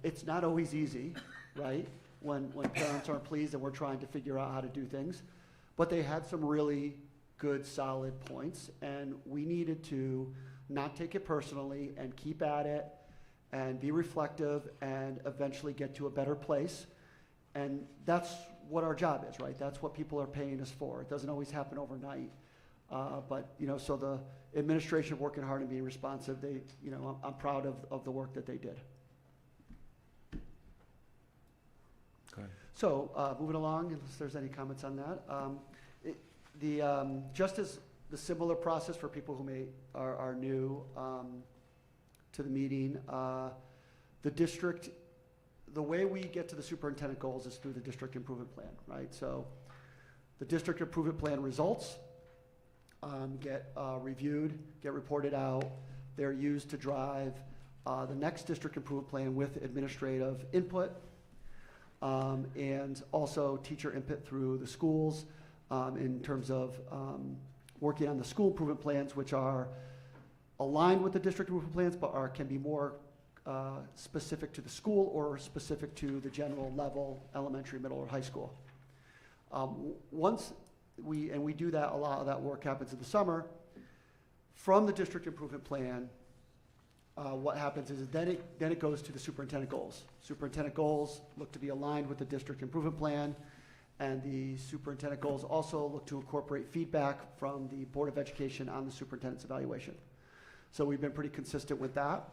It's not always easy, right? When parents aren't pleased and we're trying to figure out how to do things. But they had some really good, solid points, and we needed to not take it personally and keep at it and be reflective and eventually get to a better place. And that's what our job is, right? That's what people are paying us for. It doesn't always happen overnight. But so the administration working hard and being responsive, I'm proud of the work that they did. Okay. So moving along, unless there's any comments on that. Just as the similar process for people who are new to the meeting, the district, the way we get to the superintendent goals is through the district improvement plan, right? So the district improvement plan results get reviewed, get reported out. They're used to drive the next district improvement plan with administrative input and also teacher input through the schools in terms of working on the school improvement plans, which are aligned with the district improvement plans, but can be more specific to the school or specific to the general level, elementary, middle, or high school. Once we do that, a lot of that work happens in the summer. From the district improvement plan, what happens is then it goes to the superintendent goals. Superintendent goals look to be aligned with the district improvement plan, and the superintendent goals also look to incorporate feedback from the Board of Education on the superintendent's evaluation. So we've been pretty consistent with that.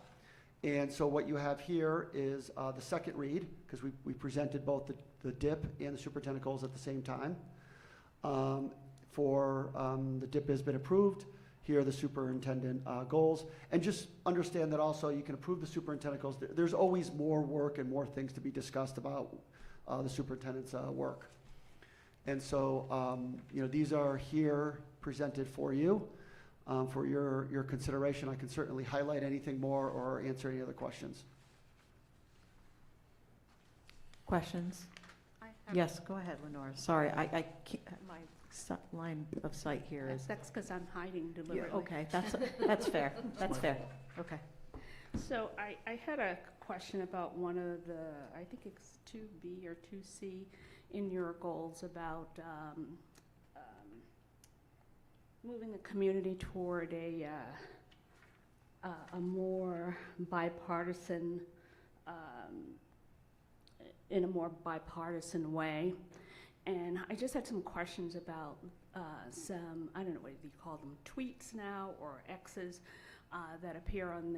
And so what you have here is the second read, because we presented both the DIP and the superintendent goals at the same time. The DIP has been approved. Here are the superintendent goals. And just understand that also you can approve the superintendent goals. There's always more work and more things to be discussed about the superintendent's work. And so, these are here presented for you, for your consideration. I can certainly highlight anything more or answer any other questions. Questions? Yes, go ahead, Lenore. Sorry, I can't, my line of sight here is. That's because I'm hiding Yeah, deliberately. okay, that's fair, that's fair, okay. So I had a question about one of the, I think it's 2B or 2C in your goals about moving the community toward a more bipartisan, in a more bipartisan way. And I just had some questions about some, I don't know what you call them, tweets now or X's that appear on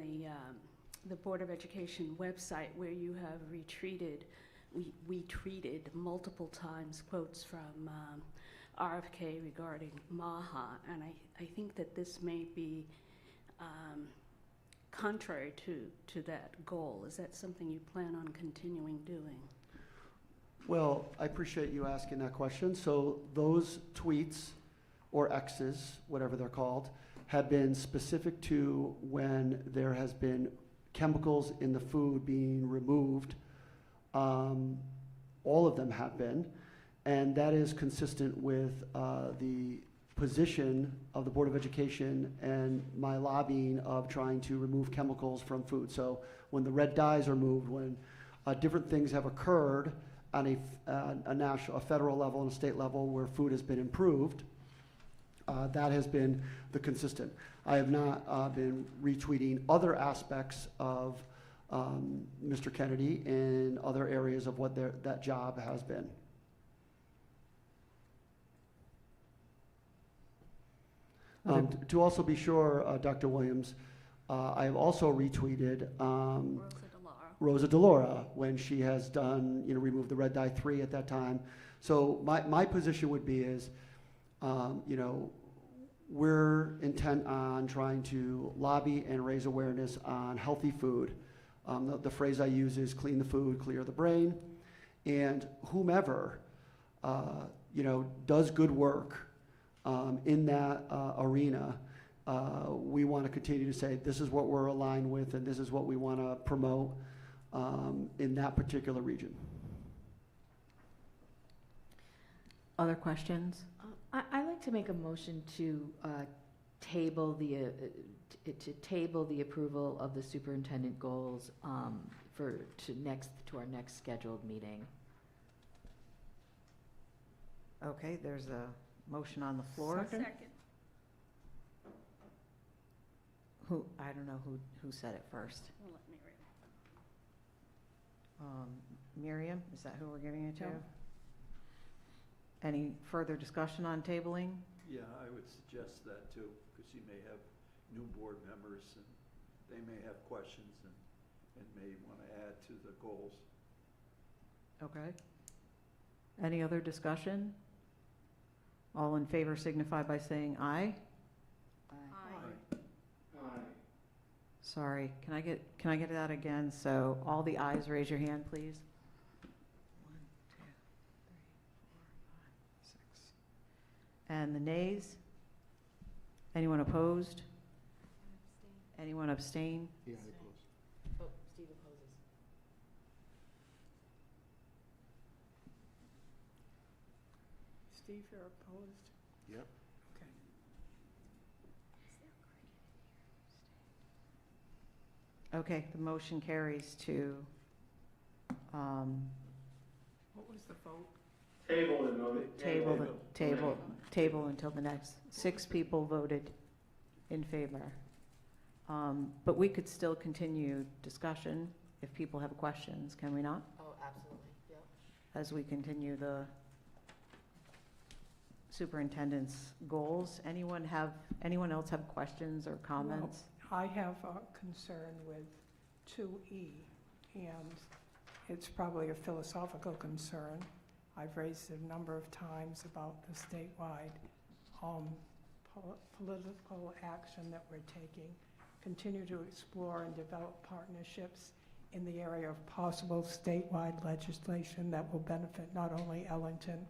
the Board of Education website where you have we treated multiple times quotes from RFK regarding MAHA, and I think that this may be contrary to that goal. Is that something you plan on continuing doing? Well, I appreciate you asking that question. So those tweets or X's, whatever they're called, have been specific to when there has been chemicals in the food being removed All of them have been, and that is consistent with the position of the Board of Education and my lobbying of trying to remove chemicals from food. So when the red dyes are moved, when different things have occurred on a federal level and a state level where food has been improved, that has been the consistent. I have not been retweeting other aspects of Mr. Kennedy in other areas of what that job has been. To also be sure, Dr. Williams, I have also retweeted Rosa DeLaura when she has done, removed the red dye 3 at that time. So my position would be is, we're intent on trying to lobby and raise awareness on healthy food. The phrase I use is clean the food, clear the brain. And whomever, does good work in that arena, we want to continue to say this is what we're aligned with and this is what we want to promote in that particular region. Other questions? I'd like to make a motion to table the approval of the superintendent goals to our next scheduled meeting. Okay, there's a motion on the floor. Second. I don't know who said it first. Well, let me read it. Miriam, is that who we're giving it to? Yeah. Any further discussion on tabling? Yeah, I would suggest that too, because you may have new board members and they may have questions and may want to add to the goals. Okay. Any other discussion? All in favor signify by saying aye. Aye. Sorry, can I get that again? So all the ayes, raise your hand, please. 1, 2, 3, 4, 5, 6. And the nays? Anyone opposed? Anyone abstain? Yeah, I oppose. Oh, Steve opposes. Steve, you're opposed? Yep. Okay. Okay, the motion carries to, What was the vote? Table and vote. table until the next. 6 people voted in favor. But we could still continue discussion if people have questions, can we not? Oh, absolutely, yep. As we continue the superintendent's goals. Anyone else have questions or comments? Well, I have a concern with 2E, and it's probably a philosophical concern. I've raised it a number of times about the statewide political action that we're taking. Continue to explore and develop partnerships in the area of possible statewide legislation that will benefit not only Ellington,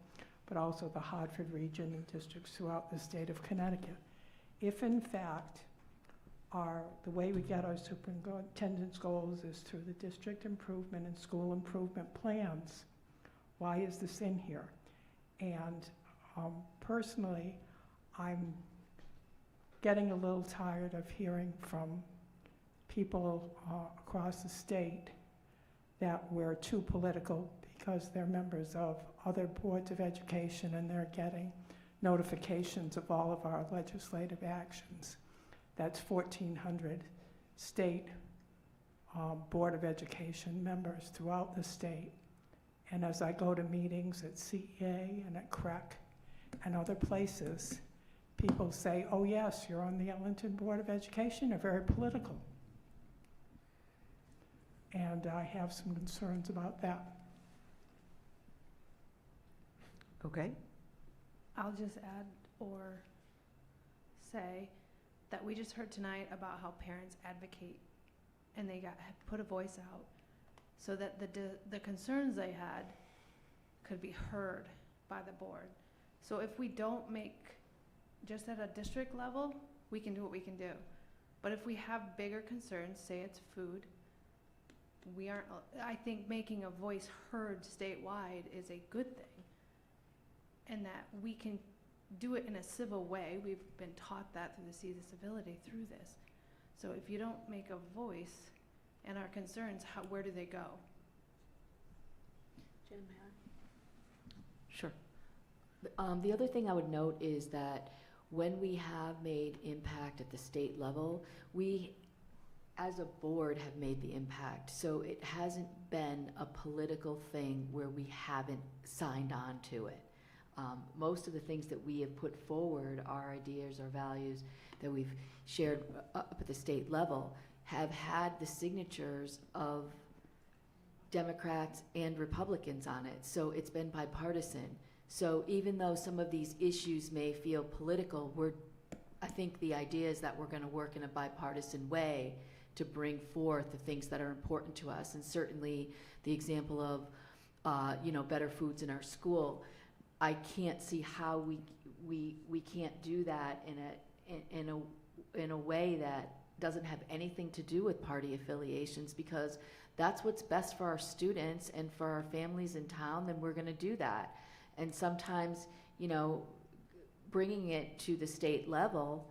but also the Hartford region and districts throughout the state of Connecticut. If in fact the way we get our superintendent's goals is through the district improvement and school improvement plans, why is this in here? And personally, I'm getting a little tired of hearing from people across the state that we're too political because they're members of other boards of education and they're getting notifications of all of our legislative actions. That's 1,400 state Board of Education members throughout the state. And as I go to meetings at CEA and at CREC and other places, people say, oh yes, you're on the Ellington Board of Education, you're very political. And I have some concerns about that. Okay. I'll just add or say that we just heard tonight about how parents advocate and they put a voice out so that the concerns they had could be heard by the board. So if we don't make, just at a district level, we can do what we can do. But if we have bigger concerns, say it's food, we aren't, I think making a voice heard statewide is a good thing. And that we can do it in a civil way. We've been taught that through the Seeds of Civility through this. So if you don't make a voice and our concerns, where do they go? Jen, may I? Sure. The other thing I would note is that when we have made impact at the state level, we, as a board, have made the impact. So it hasn't been a political thing where we haven't signed on to it. Most of the things that we have put forward, our ideas, our values that we've shared up at the state level, have had the signatures of Democrats and Republicans on it. So it's been bipartisan. So even though some of these issues may feel political, I think the idea is that we're going to work in a bipartisan way to bring forth the things that are important to us. And certainly the example of, better foods in our school, I can't see how we can't do that in a way that doesn't have anything to do with party affiliations, because that's what's best for our students and for our families in town. Then we're going to do that. And sometimes, bringing it to the state level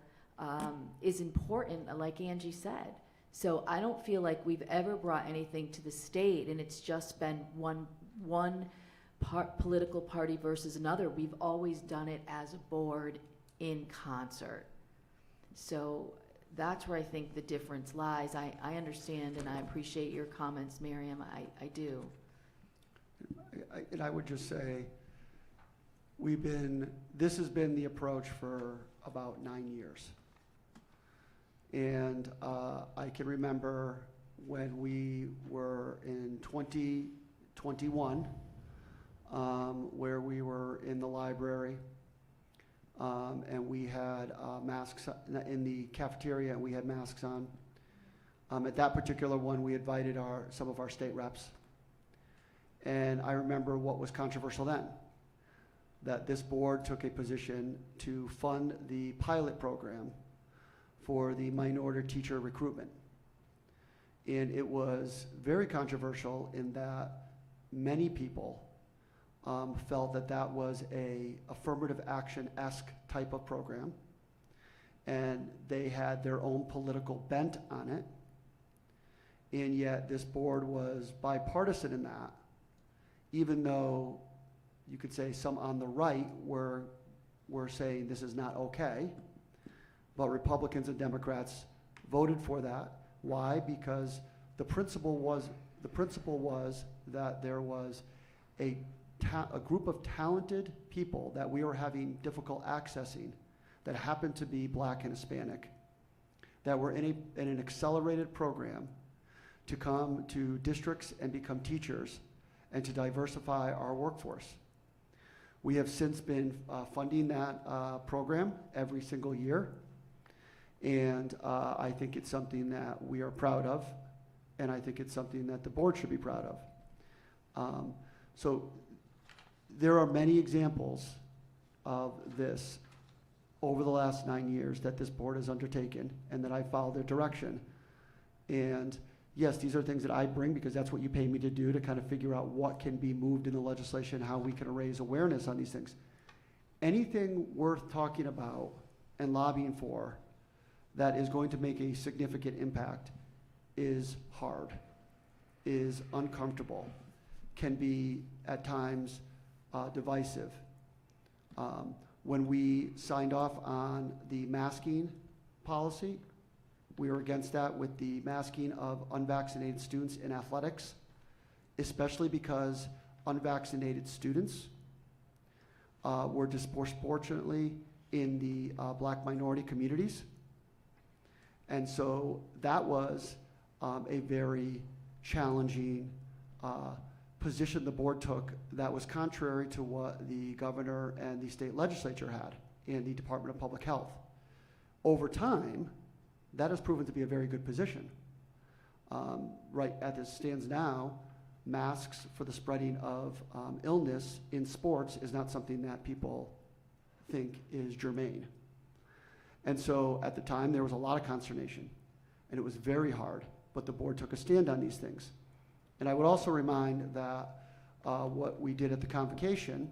is important, like Angie said. So I don't feel like we've ever brought anything to the state and it's just been one political party versus another. We've always done it as a board in concert. So that's where I think the difference lies. I understand and I appreciate your comments, Miriam. I do. And I would just say, this has been the approach for about 9 years. And I can remember when we were in 2021, where we were in the library, and we had masks in the cafeteria, and we had masks on. At that particular one, we invited some of our state reps. And I remember what was controversial then, that this board took a position to fund the pilot program for the minority teacher recruitment. And it was very controversial in that many people felt that that was a affirmative action-esque type of program, and they had their own political bent on it. And yet this board was bipartisan in that, even though you could say some on the right were saying this is not okay, but Republicans and Democrats voted for that. Why? Because the principle was that there was a group of talented people that we were having difficult accessing that happened to be Black and Hispanic, that were in an accelerated program to come to districts and become teachers and to diversify our workforce. We have since been funding that program every single year, and I think it's something that we are proud of, and I think it's something that the board should be proud of. So there are many examples of this over the last 9 years that this board has undertaken and that I followed their direction. And yes, these are things that I bring because that's what you pay me to do, to kind of figure out what can be moved in the legislation, how we can raise awareness on these things. Anything worth talking about and lobbying for that is going to make a significant impact is hard, is uncomfortable, can be at times divisive. When we signed off on the masking policy, we were against that with the masking of unvaccinated students in athletics, especially because unvaccinated students were disproportionately in the Black minority communities. And so that was a very challenging position the board took that was contrary to what the governor and the state legislature had in the Department of Public Health. Over time, that has proven to be a very good position. Right as it stands now, masks for the spreading of illness in sports is not something that people think is germane. And so at the time, there was a lot of consternation, and it was very hard, but the board took a stand on these things. And I would also remind that what we did at the convocation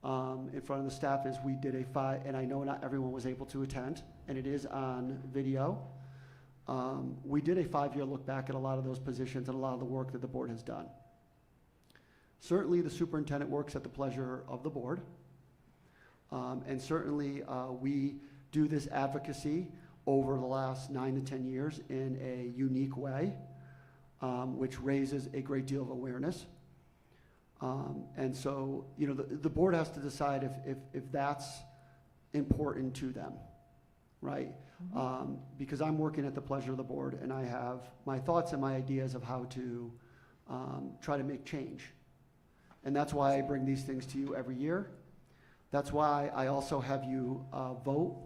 in front of the staff is we did and I know not everyone was able to attend, and it is on video. We did a 5-year look back at a lot of those positions and a lot of the work that the board has done. Certainly, the superintendent works at the pleasure of the board. And certainly, we do this advocacy over the last 9 to 10 years in a unique way, which raises a great deal of awareness. And so, you know, the board has to decide if that's important to them, right? Because I'm working at the pleasure of the board, and I have my thoughts and my ideas of how to try to make change. And that's why I bring these things to you every year. That's why I also have you vote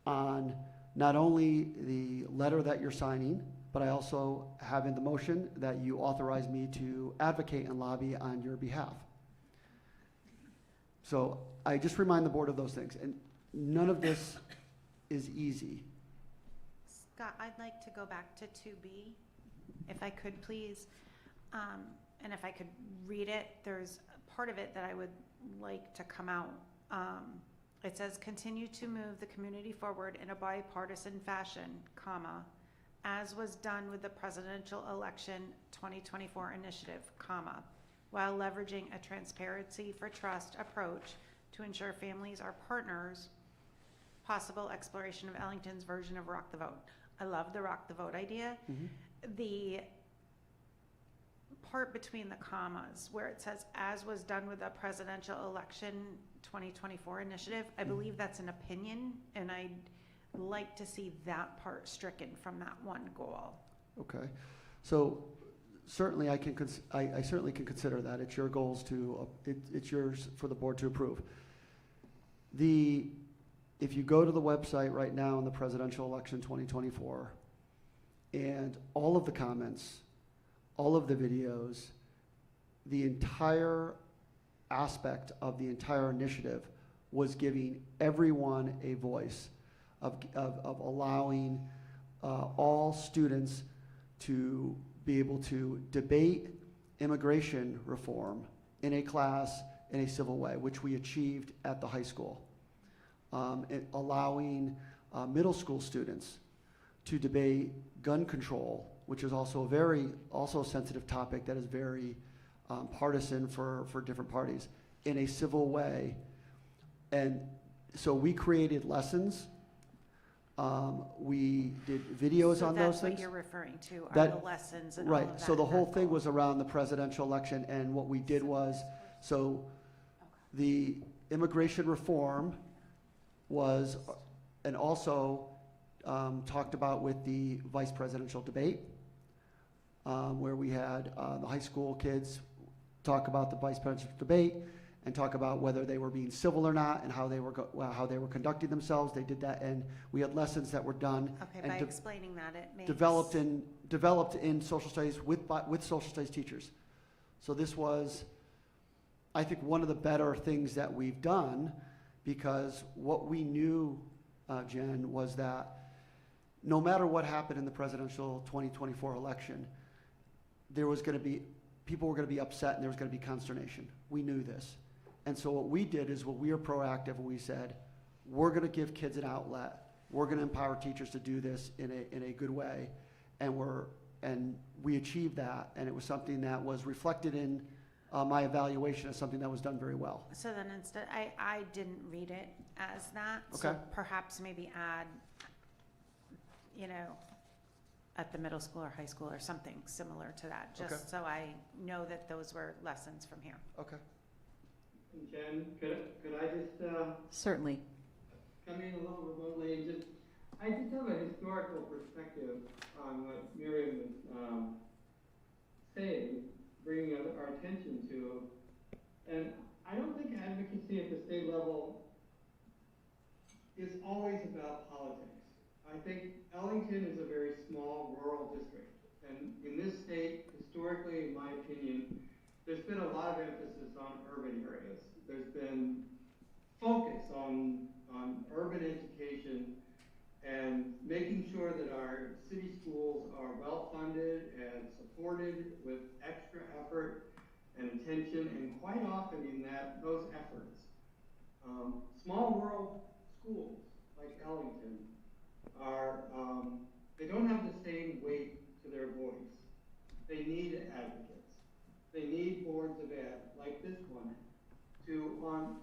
on not only the letter that you're signing, but I also have in the motion that you authorize me to advocate and lobby on your behalf. So I just remind the board of those things. And none of this is easy. Scott, I'd like to go back to 2B, if I could, please. And if I could read it, there's a part of it that I would like to come out. It says, continue to move the community forward in a bipartisan fashion, comma, as was done with the presidential election 2024 initiative, comma, while leveraging a transparency for trust approach to ensure families are partners, possible exploration of Ellington's version of Rock the Vote. I love the Rock the Vote idea. The part between the commas where it says, as was done with the presidential election 2024 initiative, I believe that's an opinion, and I'd like to see that part stricken from that one goal. Okay. So certainly I certainly can consider that. It's your goals to, it's yours for the board to approve. If you go to the website right now in the presidential election 2024, and all of the comments, all of the videos, the entire aspect of the entire initiative was giving everyone a voice of allowing all students to be able to debate immigration reform in a class in a civil way, which we achieved at the high school. Allowing middle school students to debate gun control, which is also a sensitive topic that is very partisan for different parties, in a civil way. And so we created lessons. We did videos on those things. So that's what you're referring to, are the lessons and all of that. Right, so the whole thing was around the presidential election, and what we did was, so the immigration reform was, and also talked about with the vice presidential debate, where we had the high school kids talk about the vice presidential debate and talk about whether they were being civil or not and how they were conducting themselves. They did that, and we had lessons that were done. Okay, by explaining that, it makes... Developed in social studies with social studies teachers. So this was, I think, one of the better things that we've done, because what we knew, Jen, was that no matter what happened in the presidential 2024 election, there was going to be, people were going to be upset and there was going to be consternation. We knew this. And so what we did is, we were proactive, and we said, we're going to give kids an outlet. We're going to empower teachers to do this in a good way. And we achieved that, and it was something that was reflected in my evaluation as something that was done very well. So then instead, I didn't read it as that. Okay. So perhaps maybe add, at the middle school or high school or something similar to that, just so I know that those were lessons from here. Okay. Jen, could I just Certainly. come in a little remotely and I just have a historical perspective on what Miriam was saying, bringing our attention to. And I don't think advocacy at the state level is always about politics. I think Ellington is a very small rural district. And in this state, historically, in my opinion, there's been a lot of emphasis on urban areas. There's been focus on urban education and making sure that our city schools are well-funded and supported with extra effort and attention, and quite often in those efforts, small rural schools like Ellington are, they don't have the same weight to their voice. They need advocates. They need boards of ed, like this one, to, on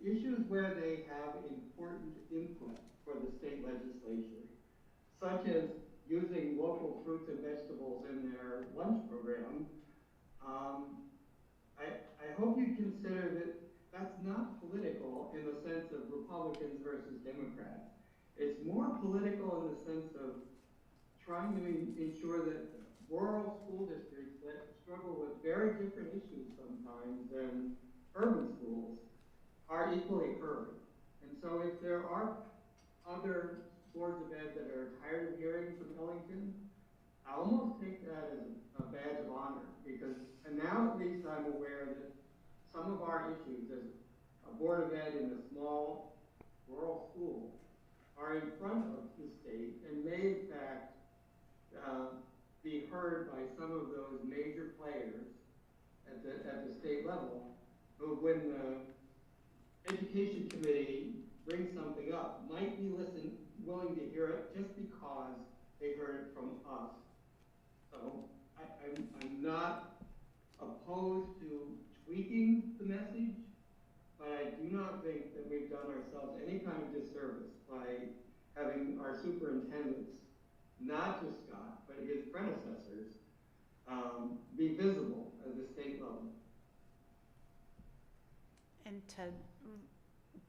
issues where they have important input for the state legislature, such as using local fruits and vegetables in their lunch program. I hope you consider that that's not political in the sense of Republicans versus Democrats. It's more political in the sense of trying to ensure that rural school districts that struggle with very different issues sometimes than urban schools are equally heard. And so if there are other boards of ed that are tired of hearing from Ellington, I almost take that as a badge of honor, because, and now at least I'm aware that some of our issues as a board of ed in a small rural school are in front of the state and may in fact be heard by some of those major players at the state level, who, when the education committee brings something up, might be willing to hear it just because they heard it from us. So I'm not opposed to tweaking the message, but I do not think that we've done ourselves any kind of disservice by having our superintendents, not just Scott, but his predecessors, be visible at the state level. And to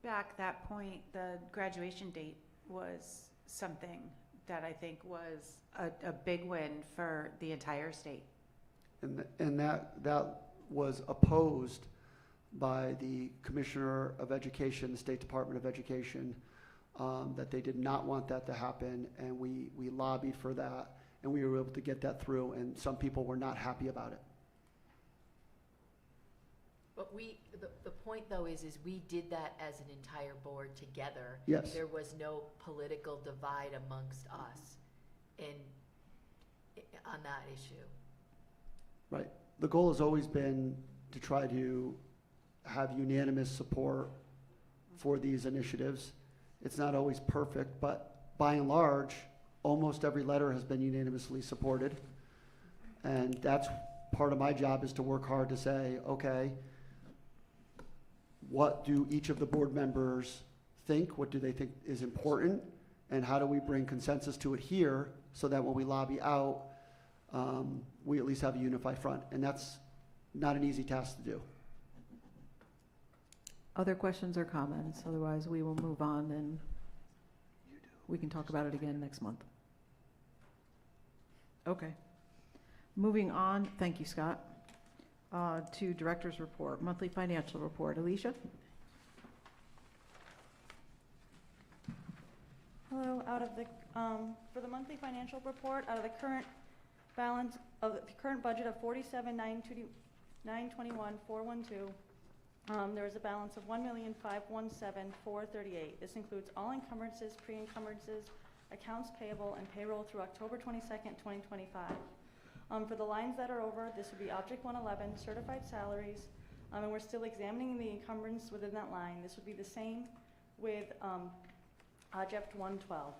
back that point, the graduation date was something that I think was a big win for the entire state. And that was opposed by the Commissioner of Education, the State Department of Education, that they did not want that to happen, and we lobbied for that, and we were able to get that through, and some people were not happy about it. But the point though is we did that as an entire board together. Yes. There was no political divide amongst us on that issue. Right. The goal has always been to try to have unanimous support for these initiatives. It's not always perfect, but by and large, almost every letter has been unanimously supported. And that's part of my job, is to work hard to say, okay, what do each of the board members think? What do they think is important? And how do we bring consensus to it here so that when we lobby out, we at least have a unified front? And that's not an easy task to do. Other questions or comments? Otherwise, we will move on and we can talk about it again next month. Okay. Moving on, thank you, Scott, to Director's Report, Monthly Financial Report. Alicia? Hello. Out of the, for the monthly financial report, out of the current balance of the current budget of $47,921,412, there is a balance of $1,517,438. This includes all encumbrances, pre-encumbrances, accounts payable, and payroll through October 22nd, 2025. For the lines that are over, this would be Object 111, certified salaries, and we're still examining the encumbrance within that line. This would be the same with Object 112.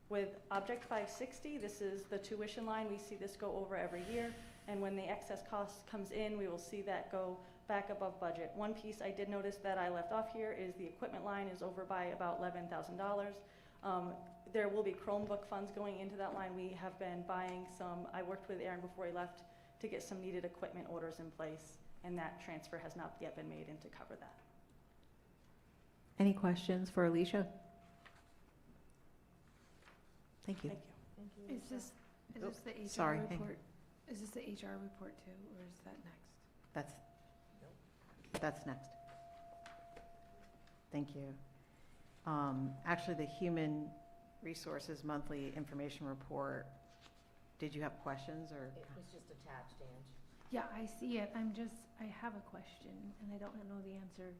With Object 560, this is the tuition line. We see this go over every year, and when the excess cost comes in, we will see that go back above budget. One piece I did notice that I left off here is the equipment line is over by about $11,000. There will be Chromebook funds going into that line. We have been buying some. I worked with Aaron before he left to get some needed equipment orders in place, and that transfer has not yet been made in to cover that. Any questions for Alicia? Thank you. Thank you. Is this the HR sorry, report? Is this the HR report too, or is that next? That's next. Thank you. Actually, the Human Resources Monthly Information Report, did you have questions or? It was just attached, Ange. Yeah, I see it. I have a question and I don't know the answer.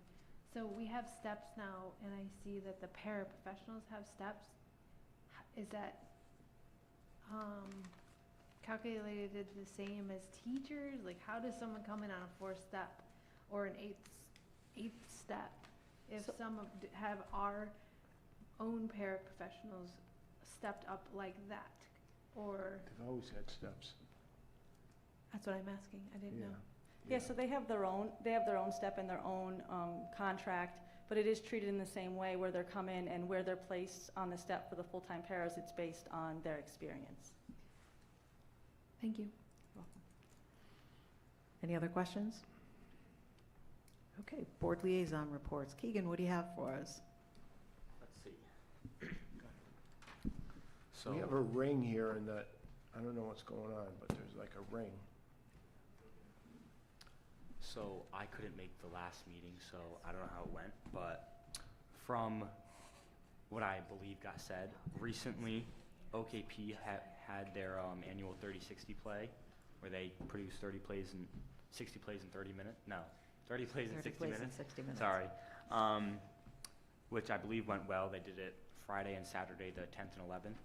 So we have steps now and I see that the paraprofessionals have steps. is that calculated the same as teachers? Like, how does someone come in on a 4th step or an eighth step if some have our own paraprofessionals stepped up like that? Or They've always had steps. that's what I'm asking. I didn't know. Yeah, so they have their own step and their own contract, but it is treated in the same way where they're come in and where they're placed on the step for the full-time paras, it's based on their experience. Thank you. Any other questions? Okay, board liaison reports. Keegan, what do you have for us? Let's see. So We have a ring here and that, I don't know what's going on, but there's like a ring. So I couldn't make the last meeting, so I don't know how it went, but from what I believe got said, recently OKP had their annual 30-60 play, where they produced 60 plays in 30 minutes. No, 30 plays in 60 minutes. 60 minutes. Sorry, which I believe went well. They did it Friday and Saturday, the 10th and 11th,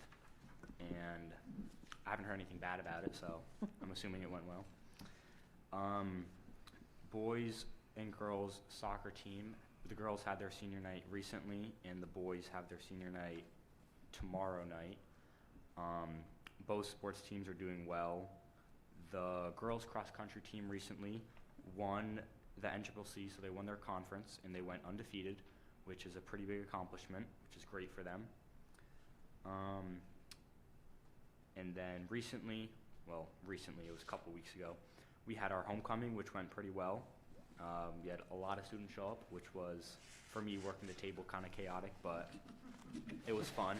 and I haven't heard anything bad about it, so I'm assuming it went well. Boys and girls soccer team. The girls had their senior night recently, and the boys have their senior night tomorrow night. Both sports teams are doing well. The girls cross country team recently won the NCCC, so they won their conference, and they went undefeated, which is a pretty big accomplishment, which is great for them. And then recently, it was a couple weeks ago, we had our homecoming, which went pretty well. We had a lot of students show up, which was, for me, working the table, kind of chaotic, but it was fun.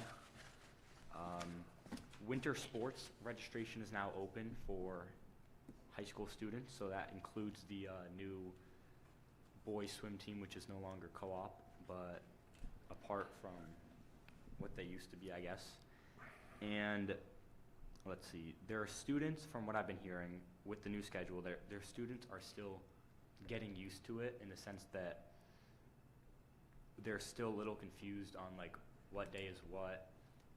Winter sports registration is now open for high school students, so that includes the new boys swim team, which is no longer co-op, but apart from what they used to be, I guess. And let's see, there are students, from what I've been hearing, with the new schedule, their students are still getting used to it, in the sense that they're still a little confused on like what day is what,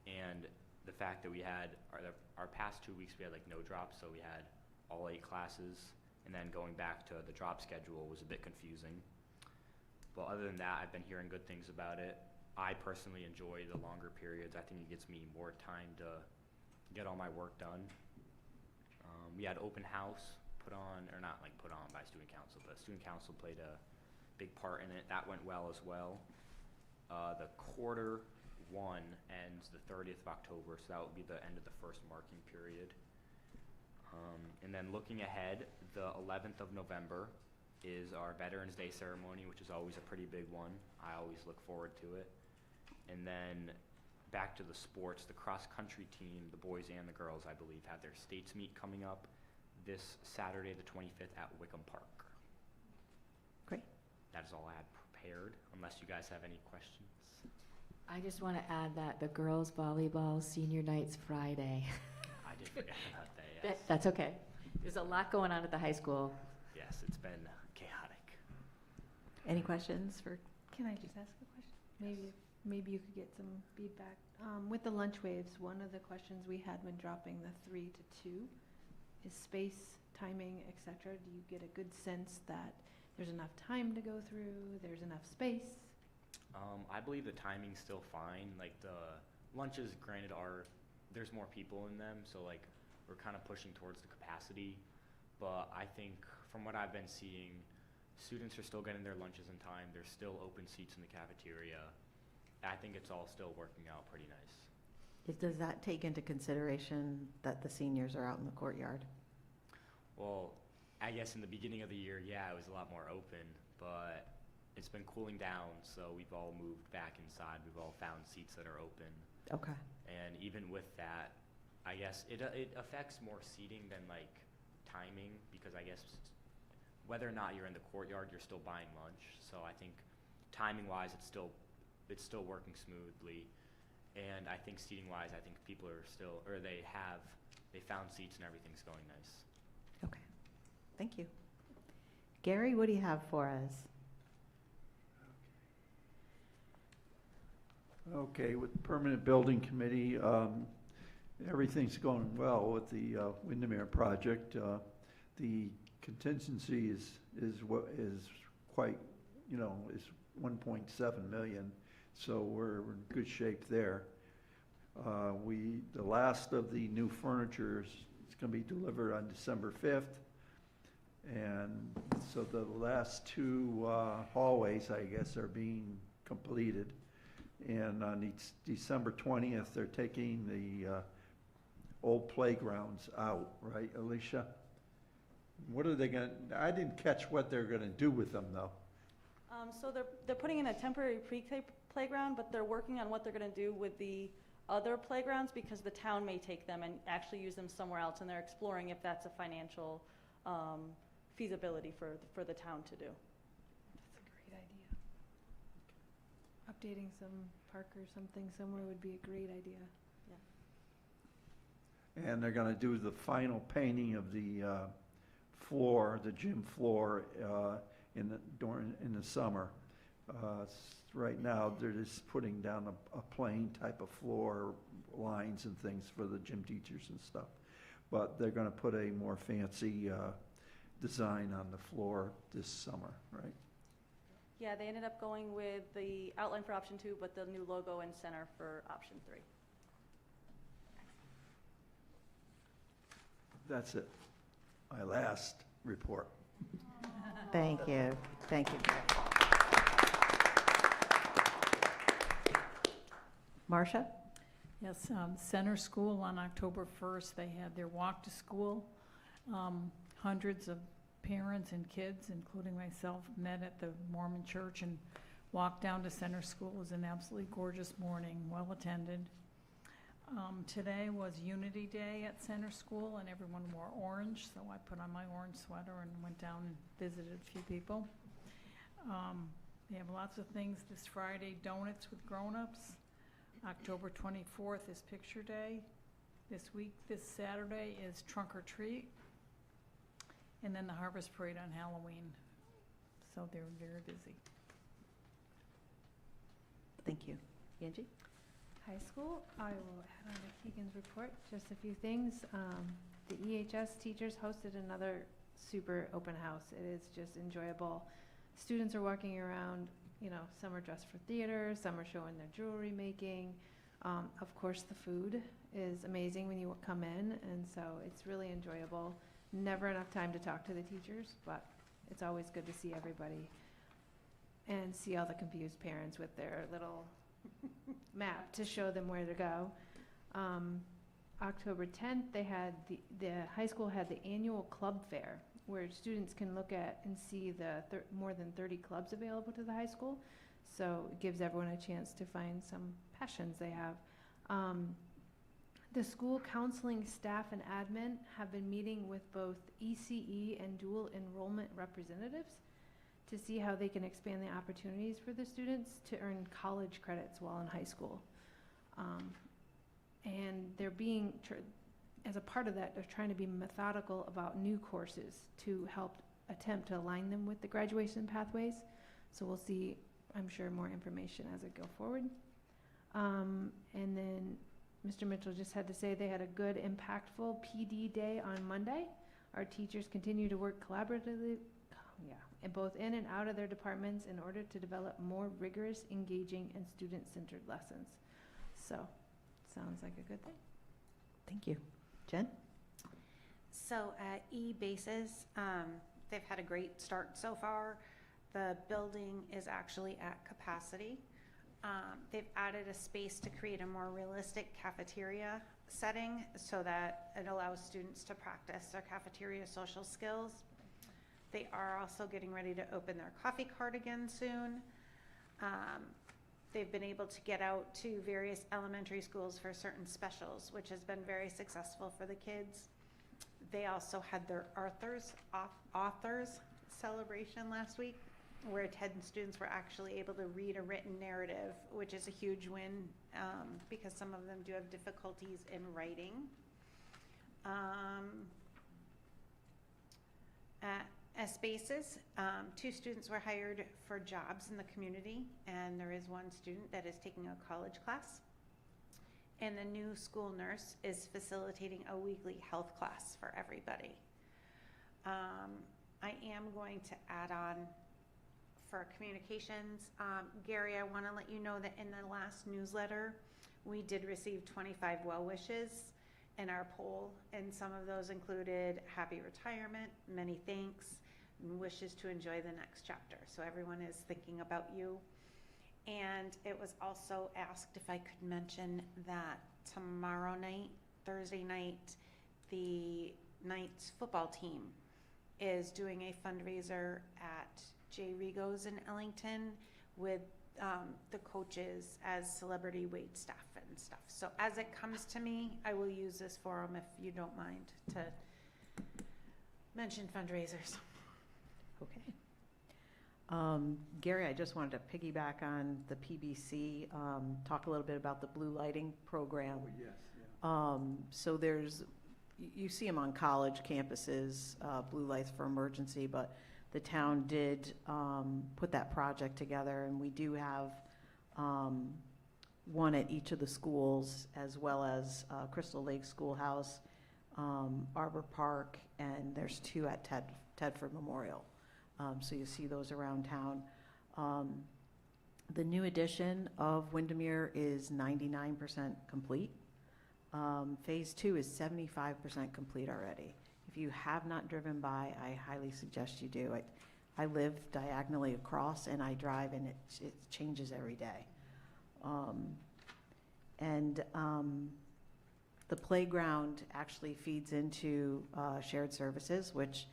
and the fact that we had our past 2 weeks we had like no drops, so we had all 8 classes, and then going back to the drop schedule was a bit confusing. But other than that, I've been hearing good things about it. I personally enjoy the longer periods. I think it gives me more time to get all my work done. We had open house put on, or not like put on by student council, but student council played a big part in it. That went well as well. The quarter 1 ends the 30th of October, so that would be the end of the first marking period. And then looking ahead, the 11th of November is our Veterans Day ceremony, which is always a pretty big one. I always look forward to it. And then back to the sports, the cross-country team, the boys and the girls, I believe, have their states meet coming up this Saturday, the 25th, at Wickham Park. Great. That is all I had prepared, unless you guys have any questions. I just want to add that the girls' volleyball senior night's Friday. I did forget about that, yes. That's okay. There's a lot going on at the high school. Yes, it's been chaotic. Any questions for? Can I just ask a question? Maybe you could get some feedback. With the lunch waves, one of the questions we had when dropping the 3 to 2 is space, timing, etc. Do you get a good sense that there's enough time to go through, there's enough space? I believe the timing's still fine. Like the lunches, granted, there's more people in them, so like we're kind of pushing towards the capacity. But I think from what I've been seeing, students are still getting their lunches in time. There's still open seats in the cafeteria. I think it's all still working out pretty nice. Does that take into consideration that the seniors are out in the courtyard? Well, I guess in the beginning of the year, yeah, it was a lot more open, but it's been cooling down, so we've all moved back inside. We've all found seats that are open. Okay. And even with that, I guess it affects more seating than like timing, because I guess whether or not you're in the courtyard, you're still buying lunch. So I think timing-wise, it's still working smoothly. And I think seating-wise, I think people are still, or they found seats and everything's going nice. Okay. Thank you. Gary, what do you have for us? Okay, with the Permanent Building Committee, everything's going well with the Windermere project. The contingency is quite, is 1.7 million, so we're in good shape there. The last of the new furniture is going to be delivered on December 5th. And so the last two hallways, I guess, are being completed. And on December 20th, they're taking the old playgrounds out, right, Alicia? What are they going to, I didn't catch what they're going to do with them, though. So they're putting in a temporary pre-K playground, but they're working on what they're going to do with the other playgrounds because the town may take them and actually use them somewhere else, and they're exploring if that's a financial feasibility for the town to do. That's a great idea. Updating some park or something somewhere would be a great idea. Yeah. And they're going to do the final painting of the floor, the gym floor, in the summer. Right now, they're just putting down a plain type of floor, lines and things for the gym teachers and stuff. But they're going to put a more fancy design on the floor this summer, right? Yeah, they ended up going with the outline for option 2, but the new logo and center for option 3. That's it. My last report. Thank you. Thank you. Marcia? Yes, Center School on October 1st, they had their walk to school. Hundreds of parents and kids, including myself, met at the Mormon church and walked down to Center School. It was an absolutely gorgeous morning, well attended. Today was Unity Day at Center School and everyone wore orange, so I put on my orange sweater and went down and visited a few people. They have lots of things this Friday, donuts with grown-ups. October 24th is Picture Day. This Saturday is Trunk or Treat. And then the Harvest Parade on Halloween. So they're very busy. Thank you. Angie? High school, I will add on to Keegan's report, just a few things. The EHS teachers hosted another super open house. It is just enjoyable. Students are walking around, some are dressed for theater, some are showing their jewelry making. Of course, the food is amazing when you come in, and so it's really enjoyable. Never enough time to talk to the teachers, but it's always good to see everybody and see all the confused parents with their little map to show them where to go. October 10th, they had the high school had the annual club fair where students can look at and see the more than 30 clubs available to the high school. So it gives everyone a chance to find some passions they have. The school counseling staff and admin have been meeting with both ECE and dual enrollment representatives to see how they can expand the opportunities for the students to earn college credits while in high school. And they're being, as a part of that, they're trying to be methodical about new courses to help attempt to align them with the graduation pathways. So we'll see, I'm sure, more information as it go forward. And then Mr. Mitchell just had to say they had a good, impactful PD day on Monday. Our teachers continue to work collaboratively, and both in and out of their departments in order to develop more rigorous, engaging, and student-centered lessons. So, sounds like a good thing. Thank you. Jen? So at E-Bases, they've had a great start so far. The building is actually at capacity. They've added a space to create a more realistic cafeteria setting so that it allows students to practice their cafeteria social skills. They are also getting ready to open their coffee cart again soon. They've been able to get out to various elementary schools for certain specials, which has been very successful for the kids. They also had their authors celebration last week, where 10 students were actually able to read a written narrative, which is a huge win because some of them do have difficulties in writing. spaces. 2 students were hired for jobs in the community, and there is 1 student that is taking a college class. And the new school nurse is facilitating a weekly health class for everybody. I am going to add on for communications. Gary, I want to let you know that in the last newsletter, we did receive 25 well wishes in our poll, and some of those included happy retirement, many thanks, and wishes to enjoy the next chapter. So everyone is thinking about you. And it was also asked if I could mention that tomorrow night, Thursday night, the Knights football team is doing a fundraiser at Jay Rigo's in Ellington with the coaches as celebrity wait staff and stuff. So as it comes to me, I will use this forum, if you don't mind, to mention fundraisers. Okay. Gary, I just wanted to piggyback on the PBC, talk a little bit about the blue lighting program. Oh, yes, yeah. So you see them on college campuses, blue lights for emergency, but the town did put that project together, and we do have one at each of the schools, as well as Crystal Lake Schoolhouse, Arbor Park, and there's 2 at Tedford Memorial. So you see those around town. The new edition of Windermere is 99% complete. Phase 2 is 75% complete already. If you have not driven by, I highly suggest you do. I live diagonally across, and I drive, and it changes every day. The playground actually feeds into shared services, which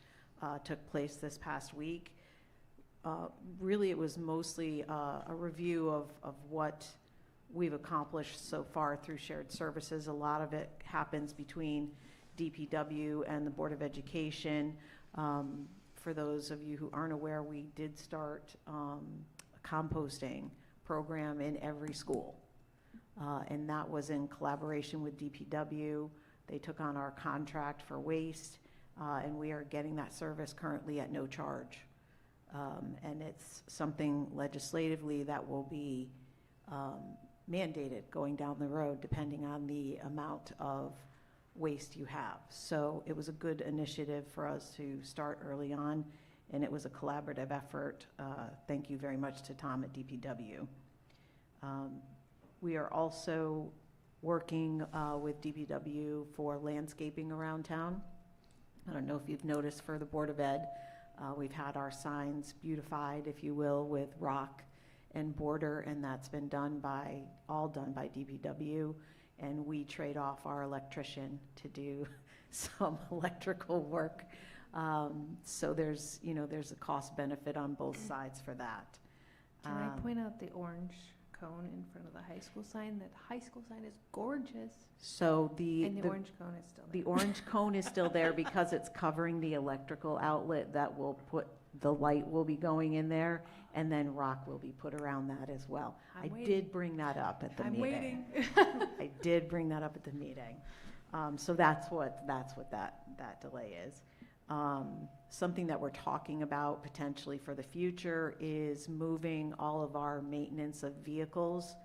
took place this past week. Really, it was mostly a review of what we've accomplished so far through shared services. A lot of it happens between DPW and the Board of Education. For those of you who aren't aware, we did start a composting program in every school. And that was in collaboration with DPW. They took on our contract for waste, and we are getting that service currently at no charge. And it's something legislatively that will be mandated going down the road, depending on the amount of waste you have. So it was a good initiative for us to start early on, and it was a collaborative effort. Thank you very much to Tom at DPW. We are also working with DPW for landscaping around town. I don't know if you've noticed for the Board of Ed, we've had our signs beautified, if you will, with rock and border, and that's been all done by DPW. And we trade off our electrician to do some electrical work. So there's a cost benefit on both sides for that. Can I point out the orange cone in front of the high school sign? That high school sign is gorgeous. So and the orange cone is still there. The orange cone is still there because it's covering the electrical outlet that will the light will be going in there, and then rock will be put around that as well. I did bring that up at the meeting. I'm waiting. I did bring that up at the meeting. So that's what that delay is. Something that we're talking about potentially for the future is moving all of our maintenance of vehicles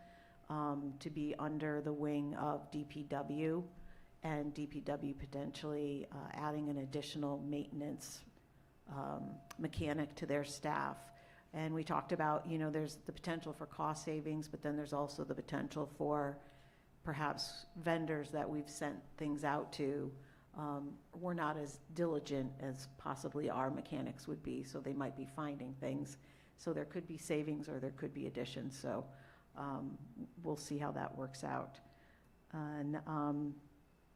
to be under the wing of DPW, and DPW potentially adding an additional maintenance mechanic to their staff. And we talked about, there's the potential for cost savings, but then there's also the potential for perhaps vendors that we've sent things out to were not as diligent as possibly our mechanics would be, so they might be finding things. So there could be savings or there could be additions, so we'll see how that works out. And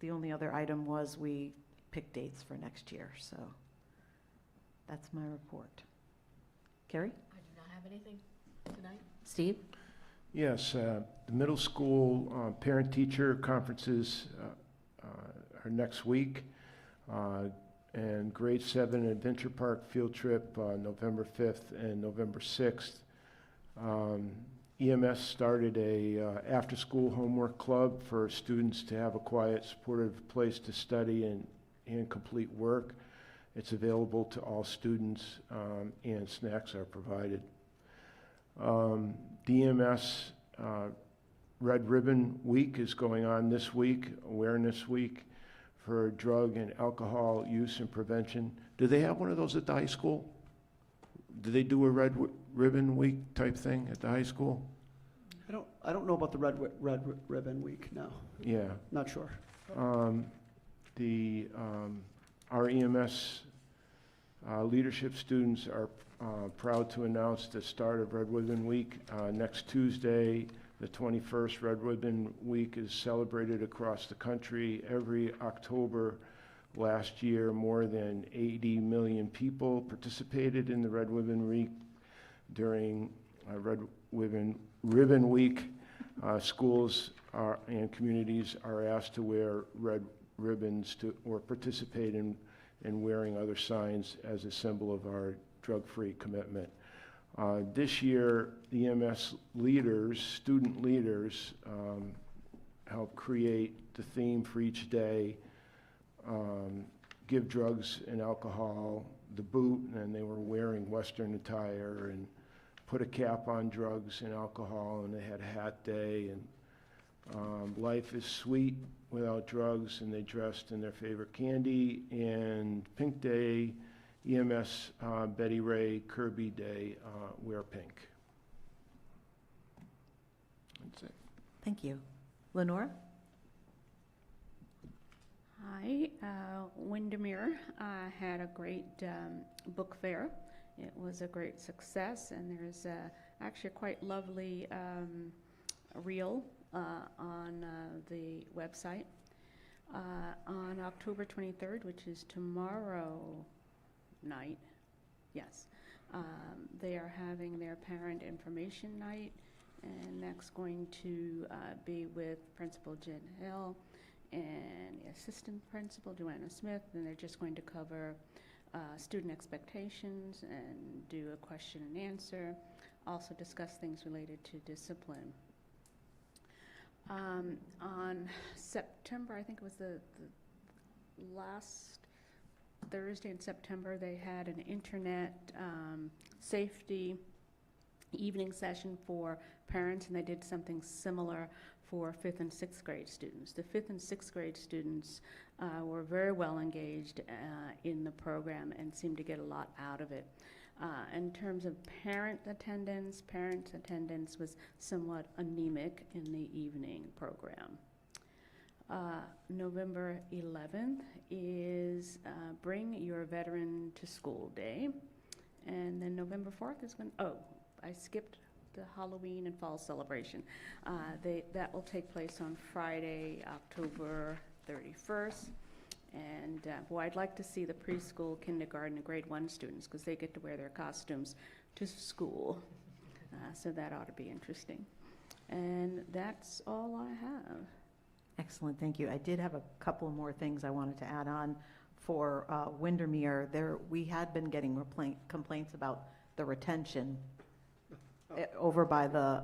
the only other item was we picked dates for next year, so that's my report. Carrie? I do not have anything tonight. Steve? Yes, the middle school parent-teacher conferences are next week, and grade 7 Adventure Park field trip November 5th and November 6th. EMS started a after-school homework club for students to have a quiet, supportive place to study and complete work. It's available to all students, and snacks are provided. DMS Red Ribbon Week is going on this week, Awareness Week for drug and alcohol use and prevention. Do they have one of those at the high school? Do they do a Ribbon Week type thing at the high school? I don't know about the Red Ribbon Week, no. Yeah. Not sure. Our EMS leadership students are proud to announce the start of Red Ribbon Week. Next Tuesday, the 21st, Red Ribbon Week is celebrated across the country every October. Last year, more than 80 million people participated in the Red Ribbon Week. During Red Ribbon Week, schools and communities are asked to wear red ribbons or participate in wearing other signs as a symbol of our drug-free commitment. This year, the EMS leaders, student leaders, helped create the theme for each day. Give drugs and alcohol the boot, and they were wearing Western attire, and put a cap on drugs and alcohol, and they had a hat day, and life is sweet without drugs, and they dressed in their favorite candy. And Pink Day, EMS Betty Ray Kirby Day, wear pink. That's it. Thank you. Lenora? Hi, Windermere had a great book fair. It was a great success, and there's actually a quite lovely reel on the website. On October 23rd, which is tomorrow night, yes, they are having their parent information night, and that's going to be with Principal Jen Hill and the assistant principal, Joanna Smith, and they're just going to cover student expectations and do a question and answer, also discuss things related to discipline. On September, I think it was the last Thursday in September, they had an internet safety evening session for parents, and they did something similar for 5th and 6th grade students. The 5th and 6th grade students were very well engaged in the program and seemed to get a lot out of it. In terms of parent attendance was somewhat anemic in the evening program. November 11th is Bring Your Veteran to School Day. And then November 4th is when, I skipped the Halloween and fall celebration. That will take place on Friday, October 31st. And boy, I'd like to see the preschool, kindergarten, and grade 1 students, because they get to wear their costumes to school. So that ought to be interesting. And that's all I have. Excellent, thank you. I did have a couple more things I wanted to add on for Windermere. We had been getting complaints about the retention over by the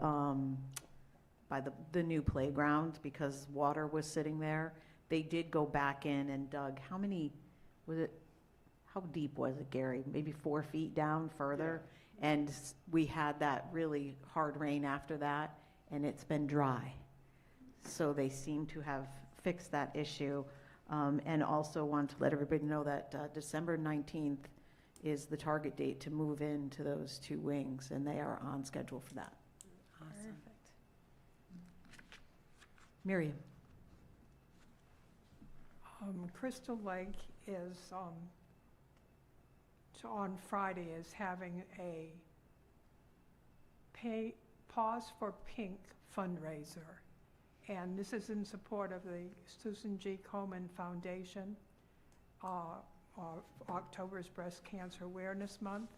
new playground, because water was sitting there. They did go back in and dug, how deep was it, Gary? Maybe 4 feet down further? Yeah. And we had that really hard rain after that, and it's been dry. So they seem to have fixed that issue. And also want to let everybody know that December 19th is the target date to move into those 2 wings, and they are on schedule for that. Awesome. Perfect. Miriam. Crystal Lake is, on Friday, is having a Pause for Pink fundraiser. And this is in support of the Susan G. Komen Foundation, October's Breast Cancer Awareness Month.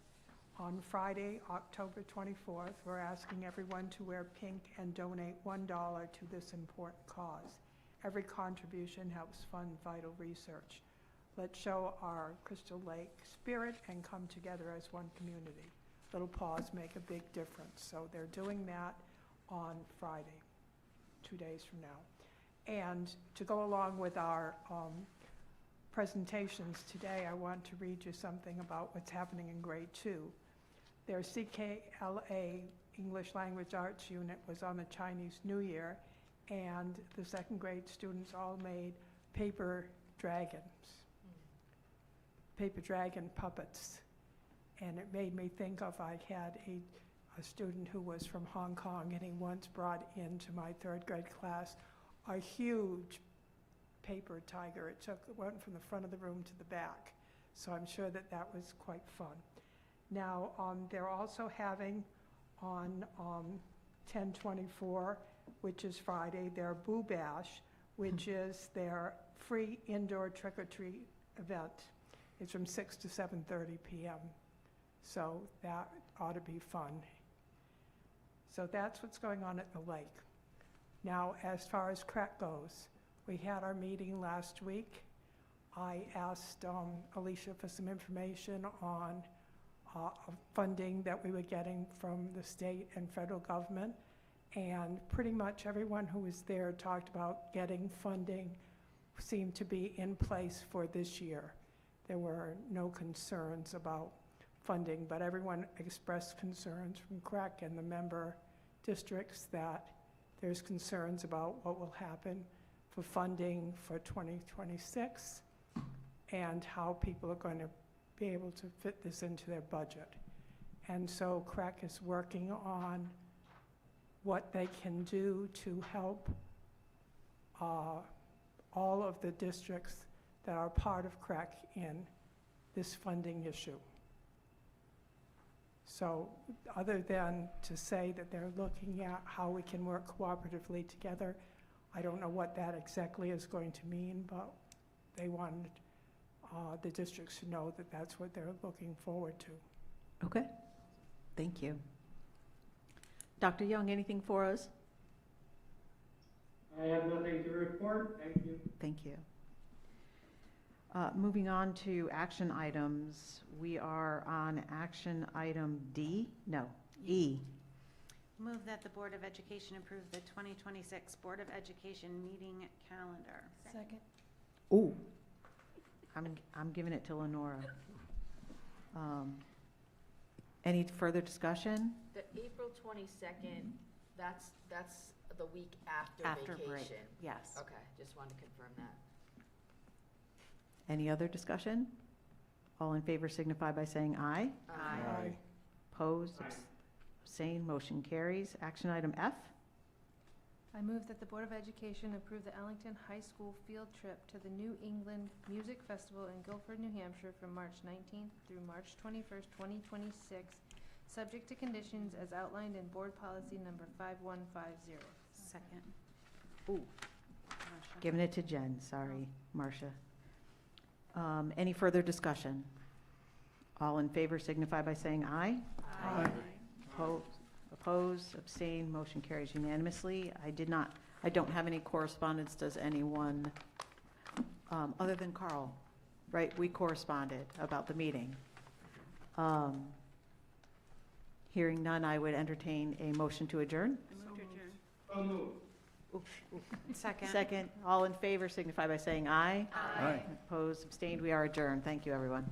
On Friday, October 24th, we're asking everyone to wear pink and donate $1 to this important cause. Every contribution helps fund vital research. Let's show our Crystal Lake spirit and come together as one community. Little paws make a big difference. So they're doing that on Friday, 2 days from now. And to go along with our presentations today, I want to read you something about what's happening in grade 2. Their CKLA English Language Arts unit was on the Chinese New Year, and the second grade students all made paper dragon puppets. And it made me think of, I had a student who was from Hong Kong, and he once brought into my 3rd grade class a huge paper tiger. It went from the front of the room to the back. So I'm sure that that was quite fun. Now, they're also having on 10/24, which is Friday, their Boo Bash, which is their free indoor trick-or-treat event. It's from 6 to 7:30 p.m. So that ought to be fun. So that's what's going on at the lake. Now, as far as CREC goes, we had our meeting last week. I asked Alicia for some information on funding that we were getting from the state and federal government, and pretty much everyone who was there talked about getting funding seemed to be in place for this year. There were no concerns about funding, but everyone expressed concerns from CREC and the member districts that there's concerns about what will happen for funding for 2026 and how people are going to be able to fit this into their budget. And so CREC is working on what they can do to help all of the districts that are part of CREC in this funding issue. So other than to say that they're looking at how we can work cooperatively together, I don't know what that exactly is going to mean, but they wanted the districts to know that that's what they're looking forward to. Okay, thank you. Dr. Young, anything for us? I have nothing to report. Thank you. Thank you. Moving on to action items, we are on action item E. Move that the Board of Education approve the 2026 Board of Education meeting calendar. Second. Ooh, I'm giving it to Lenora. Any further discussion? The April 22nd, that's the week after vacation. Break, yes. Okay, just wanted to confirm that. Any other discussion? All in favor signify by saying aye. Aye. Opposed, abstained, motion carries. Action item F. I move that the Board of Education approve the Ellington High School field trip to the New England Music Festival in Guilford, New Hampshire from March 19th through March 21st, 2026, subject to conditions as outlined in Board Policy number 5150. Second. Ooh, giving it to Jen, sorry, Marcia. Any further discussion? All in favor signify by saying aye. Aye. Opposed, abstained, motion carries unanimously. I don't have any correspondence. Does anyone, other than Carl, right? We corresponded about the meeting. Hearing none, I would entertain a motion to adjourn. Move to adjourn. So moved. Second. Second, all in favor signify by saying aye. Aye. Opposed, abstained, we are adjourned. Thank you, everyone.